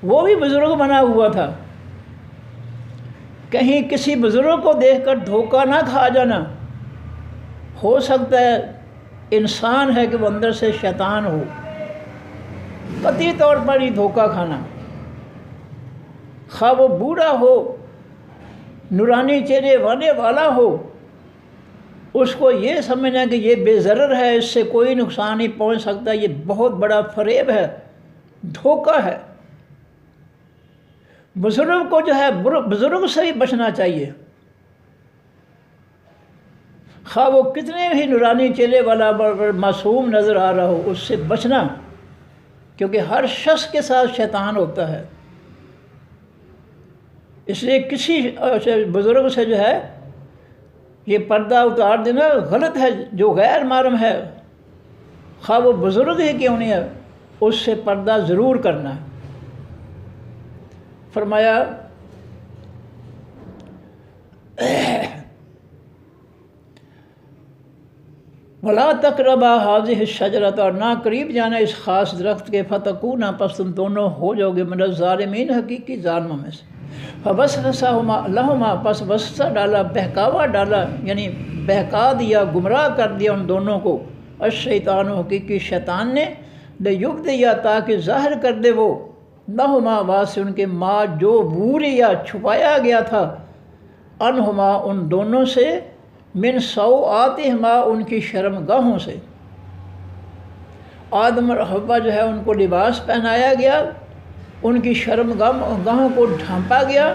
وہ بھی بزرگ بنا ہوا تھا۔ کہیں کسی بزرگ کو دیکھ کر دھوکہ نہ کھا جانا، ہو سکتا ہے انسان ہے کہ وہ اندر سے شیطان ہو، قطعی طور پر ہی دھوکہ کھانا، خواہ وہ بوڑھا ہو، نورانی چہرے والا ہو، اس کو یہ سمجھنا کہ یہ بے ضرر ہے، اس سے کوئی نقصان نہیں پہنچ سکتا، یہ بہت بڑا فریب ہے، دھوکہ ہے۔ بزرگ کو جو ہے بزرگ سے بھی بچنا چاہیے، خواہ وہ کتنے بھی نورانی چہرے والا معصوم نظر آ رہا ہو، اس سے بچنا، کیونکہ ہر شخص کے ساتھ شیطان ہوتا ہے۔ اس لیے کسی بزرگ سے جو ہے یہ پردہ اتار دینا غلط ہے، جو غیر محرم ہے، خواہ وہ بزرگ ہی کیوں نہیں ہے، اس سے پردہ ضرور کرنا ہے۔ فرمایا وَلَا تَقْرَبَا هَٰذِهِ الشَّجَرَةَ، اور نہ قریب جانا اس خاص درخت کے، فَتَكُونَا پس تم دونوں ہو جاؤ گے من الظالمین حقیقی ظالموں میں سے۔ فَوَسْوَسَ لَهُمَا پس وسوسہ ڈالا، بہکاوا ڈالا، یعنی بہکا دیا، گمراہ کر دیا ان دونوں کو، الشیطان حقیقی شیطان نے، لِيُبْدِيَ تاکہ ظاہر کر دے وہ، لَهُمَا واسع ان کے، ما جو بوریا چھپایا گیا تھا، انہما ان دونوں سے، من سوآتہما ان کی شرمگاہوں سے۔ آدم اور حوا جو ہے ان کو لباس پہنایا گیا، ان کی شرمگاہوں کو ڈھانپا گیا،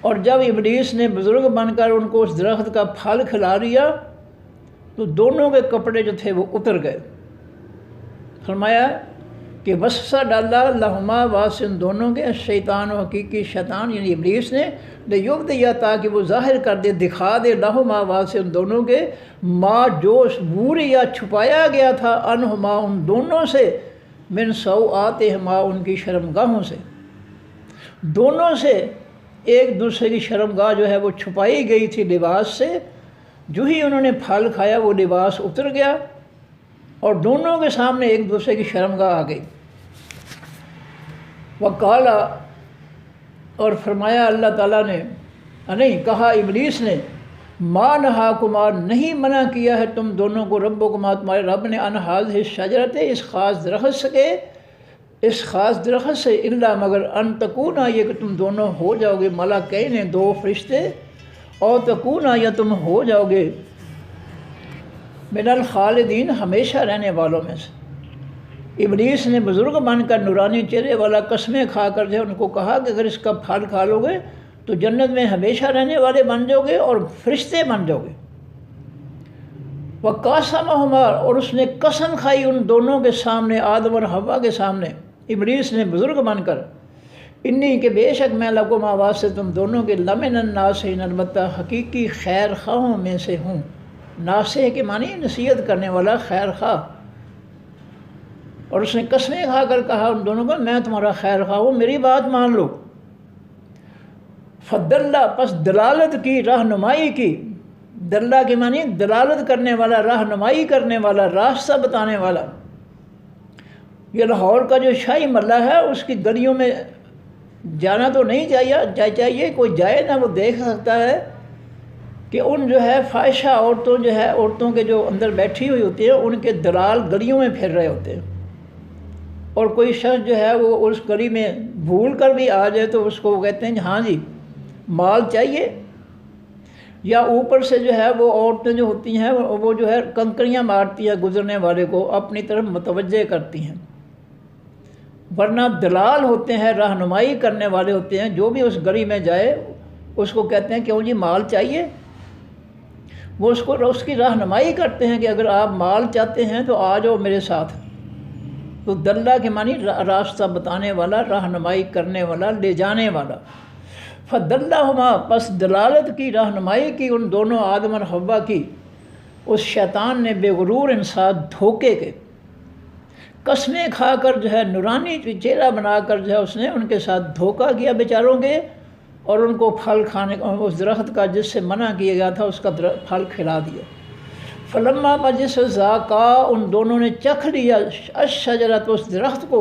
اور جب ابلیس نے بزرگ بن کر ان کو اس درخت کا پھل کھلا دیا تو دونوں کے کپڑے جو تھے وہ اتر گئے۔ فرمایا کہ وسوسہ ڈالا لہما واسع ان دونوں کے، شیطان و حقیقی شیطان یعنی ابلیس نے، لیبدی تاکہ وہ ظاہر کر دے، دکھا دے، لہما واسع ان دونوں کے، ما جو بوریا چھپایا گیا تھا، انہما ان دونوں سے، من سوآتہما ان کی شرمگاہوں سے۔ دونوں سے ایک دوسرے کی شرمگاہ جو ہے وہ چھپائی گئی تھی لباس سے، جو ہی انہوں نے پھل کھایا وہ لباس اتر گیا اور دونوں کے سامنے ایک دوسرے کی شرمگاہ آ گئی۔ وقالا، اور فرمایا اللہ تعالیٰ نے، نہیں کہا ابلیس نے، ما نہاکما نہیں منع کیا ہے تم دونوں کو، ربکما تمہارے رب نے، ان ھذہ الشجرۃ اس خاص درخت سے، اس خاص درخت سے، الا مگر ان تکونا یہ کہ تم دونوں ہو جاؤ گے، ملکین دو فرشتے، اور تکونا یا تم ہو جاؤ گے، من الخالدین ہمیشہ رہنے والوں میں سے۔ ابلیس نے بزرگ بن کر نورانی چہرے والا قسمیں کھا کر جو ان کو کہا کہ اگر اس کا پھل کھا لو گے تو جنت میں ہمیشہ رہنے والے بن جاؤ گے اور فرشتے بن جاؤ گے۔ وقاسمہما، اور اس نے قسم کھائی ان دونوں کے سامنے، آدم اور حوا کے سامنے، ابلیس نے بزرگ بن کر، انی کہ بے شک میں لکما واسطے تم دونوں کے، لمن الناصحین البتہ حقیقی خیر خواہوں میں سے ہوں۔ ناصح کے معنی نصیحت کرنے والا، خیر خواہ۔ اور اس نے قسمیں کھا کر کہا ان دونوں کو، میں تمہارا خیر خواہ ہوں، میری بات مان لو۔ فدلہ، پس دلالت کی، رہنمائی کی، دلہ کے معنی دلالت کرنے والا، رہنمائی کرنے والا، راستہ بتانے والا۔ یہ لاہور کا جو شاہی محلہ ہے اس کی گلیوں میں جانا تو نہیں چاہیے، کوئی جائے نہ، وہ دیکھ سکتا ہے کہ ان جو ہے فاحشہ عورتوں کے جو اندر بیٹھی ہوئی ہوتی ہیں، ان کے دلال گلیوں میں پھر رہے ہوتے ہیں، اور کوئی شخص جو ہے وہ اس گلی میں بھول کر بھی آ جائے تو اس کو وہ کہتے ہیں ہاں جی مال چاہیے، یا اوپر سے جو ہے وہ عورتیں جو ہوتی ہیں وہ جو ہے کنکریاں مارتی ہیں گزرنے والے کو، اپنی طرف متوجہ کرتی ہیں، ورنہ دلال ہوتے ہیں، رہنمائی کرنے والے ہوتے ہیں، جو بھی اس گلی میں جائے اس کو کہتے ہیں کیوں جی مال چاہیے، وہ اس کی رہنمائی کرتے ہیں کہ اگر آپ مال چاہتے ہیں تو آ جاؤ میرے ساتھ۔ تو دلہ کے معنی راستہ بتانے والا، رہنمائی کرنے والا، لے جانے والا۔ فدلہما، پس دلالت کی، رہنمائی کی ان دونوں آدم اور حوا کی اس شیطان نے بے غرور انسان دھوکے کے، قسمیں کھا کر جو ہے نورانی چہرہ بنا کر جو ہے اس نے ان کے ساتھ دھوکہ کیا بیچاروں کے، اور ان کو پھل کھانے اس درخت کا جس سے منع کیا گیا تھا اس کا پھل کھلا دیا۔ فلما مجلس ذاقا، ان دونوں نے چکھ لیا، الشجرۃ، اس درخت کو،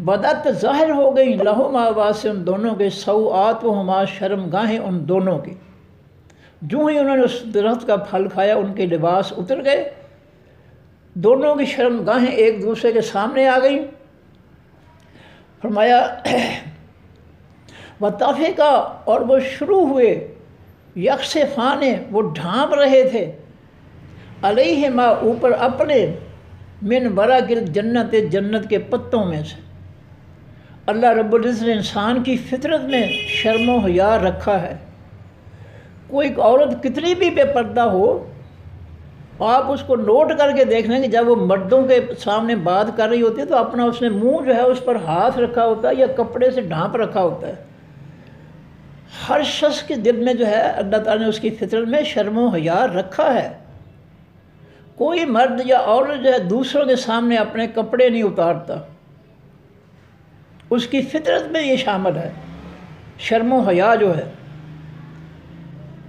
بدت، ظاہر ہو گئی، لہما، واسے ان دونوں کے، سوآتہما، شرمگاہیں ان دونوں کی۔ جو ہی انہوں نے اس درخت کا پھل کھایا ان کے لباس اتر گئے، دونوں کی شرمگاہیں ایک دوسرے کے سامنے آ گئیں۔ فرمایا وطفقا، اور وہ شروع ہوئے، یکسفان، وہ ڈھانپ رہے تھے، علیہما، اوپر اپنے، من ورق الجنت، جنت کے پتوں میں سے۔ اللہ رب العزت نے انسان کی فطرت میں شرم و حیا رکھا ہے۔ کوئی عورت کتنی بھی بے پردہ ہو، آپ اس کو نوٹ کر کے دیکھ لیں کہ جب وہ مردوں کے سامنے بات کر رہی ہوتی ہے تو اپنا اس نے منہ جو ہے اس پر ہاتھ رکھا ہوتا ہے یا کپڑے سے ڈھانپ رکھا ہوتا ہے۔ ہر شخص کے دل میں جو ہے اللہ تعالیٰ نے اس کی فطرت میں شرم و حیا رکھا ہے۔ کوئی مرد یا عورت جو ہے دوسروں کے سامنے اپنے کپڑے نہیں اتارتا، اس کی فطرت میں یہ شامل ہے شرم و حیا جو ہے۔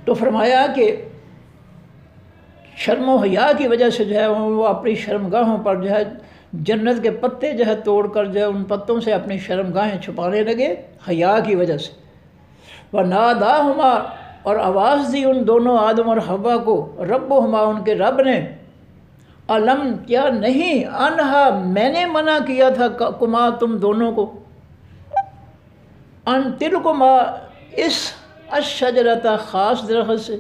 تو فرمایا کہ شرم و حیا کی وجہ سے جو ہے وہ اپنی شرمگاہوں پر جو ہے جنت کے پتے جو ہے توڑ کر جو ہے ان پتوں سے اپنی شرمگاہیں چھپانے لگے حیا کی وجہ سے۔ وَنَادَاهُمَا، اور آواز دی ان دونوں آدم اور حوا کو، ربہما، ان کے رب نے، علم، کیا نہیں، انہا، میں نے منع کیا تھا کما، تم دونوں کو، ان تلکما، اس الشجرۃ، خاص درخت سے۔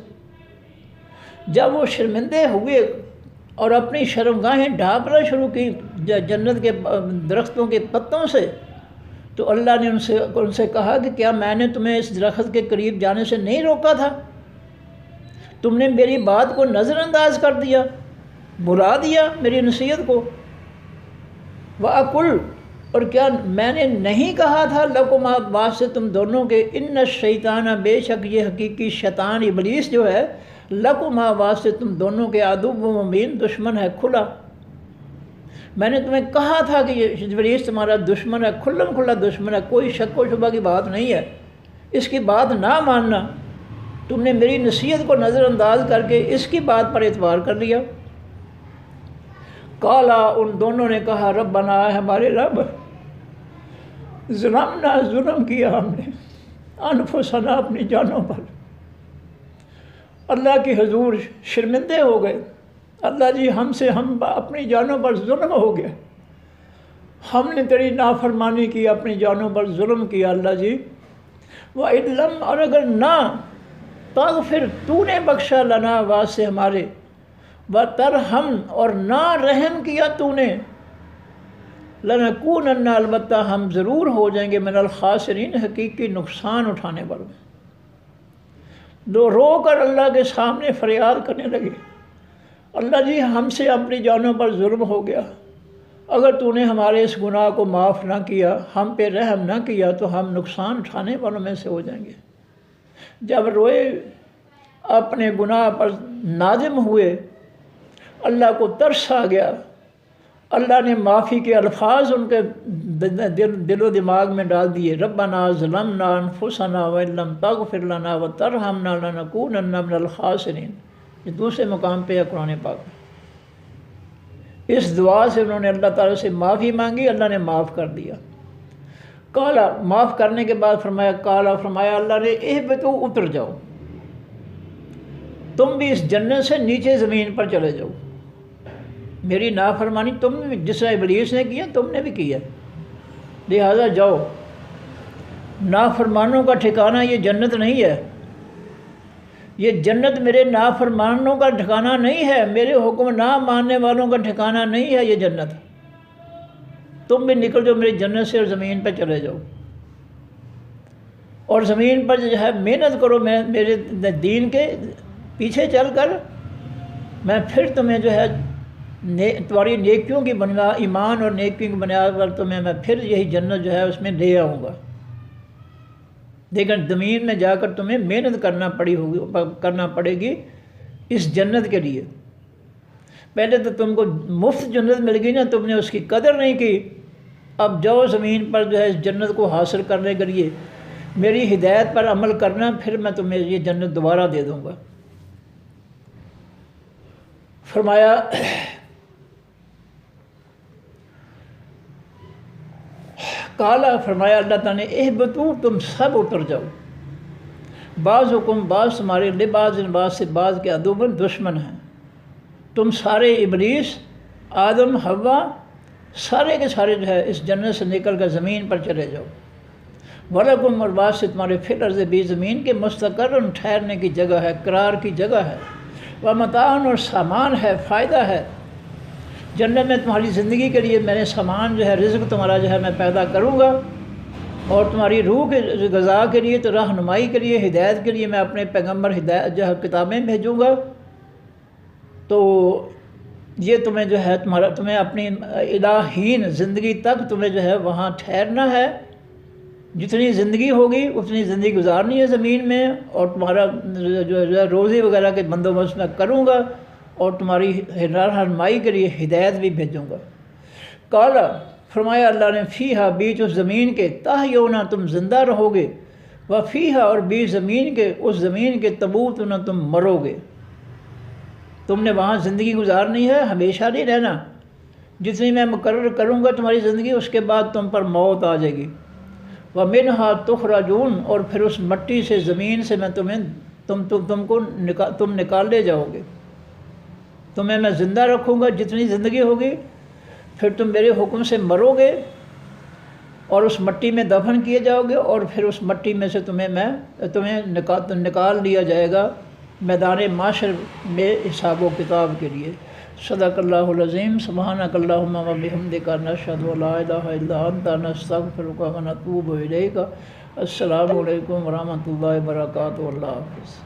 جب وہ شرمندے ہوئے اور اپنی شرمگاہیں ڈھانپنا شروع کی جنت کے درختوں کے پتوں سے، تو اللہ نے ان سے کہا کہ کیا میں نے تمہیں اس درخت کے قریب جانے سے نہیں روکا تھا؟ تم نے میری بات کو نظر انداز کر دیا، بھلا دیا میری نصیحت کو۔ وَأَقُلْ، اور کیا میں نے نہیں کہا تھا، لَكُمَا، واسطے تم دونوں کے، اِنَّ الشَّيْطَانَ، بے شک یہ حقیقی شیطان ابلیس جو ہے، لَكُمَا، واسطے تم دونوں کے، عدو مبین، دشمن ہے کھلا۔ میں نے تمہیں کہا تھا کہ یہ ابلیس تمہارا دشمن ہے، کھلم کھلا دشمن ہے، کوئی شک و شبہ کی بات نہیں ہے، اس کی بات نہ ماننا۔ تم نے میری نصیحت کو نظر انداز کر کے اس کی بات پر اعتبار کر لیا۔ قالا، ان دونوں نے کہا، ربنا، ہمارے رب، ظلمنا، ظلم کیا ہم نے، انفسنا، اپنی جانوں پر، اللہ کی حضور شرمندے ہو گئے۔ اللہ جی ہم اپنی جانوں پر ظلم ہو گیا، ہم نے تیری نافرمانی کی، اپنی جانوں پر ظلم کیا اللہ جی۔ وَإِن لَّمْ، اور اگر نہ، تغفر، تو نے بخشا، لنا، واسطے ہمارے، وَتَرْحَمْ، اور نہ رحم کیا تو نے، لَنَكُونَنَّ، البتہ ہم ضرور ہو جائیں گے، من الخاسرین، حقیقی نقصان اٹھانے والوں۔ رو کر اللہ کے سامنے فریاد کرنے لگے، اللہ جی ہم سے اپنی جانوں پر ظلم ہو گیا، اگر تو نے ہمارے اس گناہ کو معاف نہ کیا، ہم پہ رحم نہ کیا تو ہم نقصان اٹھانے والوں میں سے ہو جائیں گے۔ جب روئے، اپنے گناہ پر نادم ہوئے، اللہ کو ترس آ گیا، اللہ نے معافی کے الفاظ ان کے دل و دماغ میں ڈال دیے، ربنا ظلمنا انفسنا وَإِن لَّمْ تَغْفِرْ لَنَا وَتَرْحَمْنَا لَنَكُونَنَّ مِنَ الْخَاسِرِينَ۔ یہ دوسرے مقام پہ ہے قرآن پاک میں۔ اس دعا سے انہوں نے اللہ تعالیٰ سے معافی مانگی، اللہ نے معاف کر دیا۔ کالا، معاف کرنے کے بعد فرمایا، کالا فرمایا اللہ نے، اہبطوا، اتر جاؤ، تم بھی اس جنت سے نیچے زمین پر چلے جاؤ۔ میری نافرمانی تم نے، جس طرح ابلیس نے کیا تم نے بھی کیا، لہذا جاؤ۔ نافرمانوں کا ٹھکانہ یہ جنت نہیں ہے، یہ جنت میرے نافرمانوں کا ٹھکانہ نہیں ہے، میرے حکم نہ ماننے والوں کا ٹھکانہ نہیں ہے یہ جنت۔ تم بھی نکل جاؤ میری جنت سے اور زمین پہ چلے جاؤ، اور زمین پر جو ہے محنت کرو، میں میرے دین کے پیچھے چل کر میں پھر تمہیں جو ہے تمہاری نیکیوں کی بنیاد، ایمان اور نیکیوں کی بنیاد پر تمہیں میں پھر یہی جنت جو ہے اس میں لے آؤں گا۔ لیکن زمین میں جا کر تمہیں محنت کرنا پڑے گی اس جنت کے لیے۔ پہلے تو تم کو مفت جنت مل گئی نا، تم نے اس کی قدر نہیں کی، اب جاؤ زمین پر جو ہے اس جنت کو حاصل کرنے کے لیے میری ہدایت پر عمل کرنا، پھر میں تمہیں یہ جنت دوبارہ دے دوں گا۔ فرمایا کالا، فرمایا اللہ تعالیٰ نے، اہبطوا، تم سب اتر جاؤ، بعض حکم، بعض تمہارے، لبعض بعض سے بعض کے عدو، دشمن ہیں، تم سارے ابلیس، آدم، حوا، سارے کے سارے جو ہے اس جنت سے نکل کر زمین پر چلے جاؤ۔ وَلَكُمْ، اور بعض سے تمہارے، فی الارض، بھی زمین کے، مستقرن، ٹھہرنے کی جگہ ہے، قرار کی جگہ ہے، وَمَتَاعٌ، اور سامان ہے، فائدہ ہے۔ جنت میں تمہاری زندگی کے لیے میں نے سامان جو ہے، رزق تمہارا جو ہے میں پیدا کروں گا، اور تمہاری روح کے غذا کے لیے، تو رہنمائی کے لیے، ہدایت کے لیے میں اپنے پیغمبر ہدایت جو ہے کتابیں بھیجوں گا۔ تو یہ تمہیں جو ہے تمہیں اپنی الہین زندگی تک تمہیں جو ہے وہاں ٹھہرنا ہے، جتنی زندگی ہوگی اتنی زندگی گزارنی ہے زمین میں، اور تمہارا جو ہے روزی وغیرہ کے بندوبست میں کروں گا، اور تمہاری رہنمائی کے لیے ہدایت بھی بھیجوں گا۔ کالا، فرمایا اللہ نے، فیہا، بیچ اس زمین کے، تحیونا، تم زندہ رہو گے، وفیہا، اور بیچ زمین کے، اس زمین کے، تموتنا، تم مرو گے۔ تم نے وہاں زندگی گزارنی ہے، ہمیشہ نہیں رہنا، جتنی میں مقرر کروں گا تمہاری زندگی، اس کے بعد تم پر موت آ جائے گی۔ وَمِنْهَا تُخْرَجُونَ، اور پھر اس مٹی سے، زمین سے میں تم نکالے جاؤ گے، تمہیں میں زندہ رکھوں گا جتنی زندگی ہوگی، پھر تم میرے حکم سے مرو گے، اور اس مٹی میں دفن کیے جاؤ گے، اور پھر اس مٹی میں سے تمہیں نکال لیا جائے گا میدان معاشر میں حساب و کتاب کے لیے۔ صدق اللہ العظیم۔ سبحانک اللہم و بحمدک، نشہد ان لا الہ الا انت، نستغفرک و نتوب الیک۔ السلام علیکم ورحمۃ اللہ وبرکاتہ۔ اللہ حافظ۔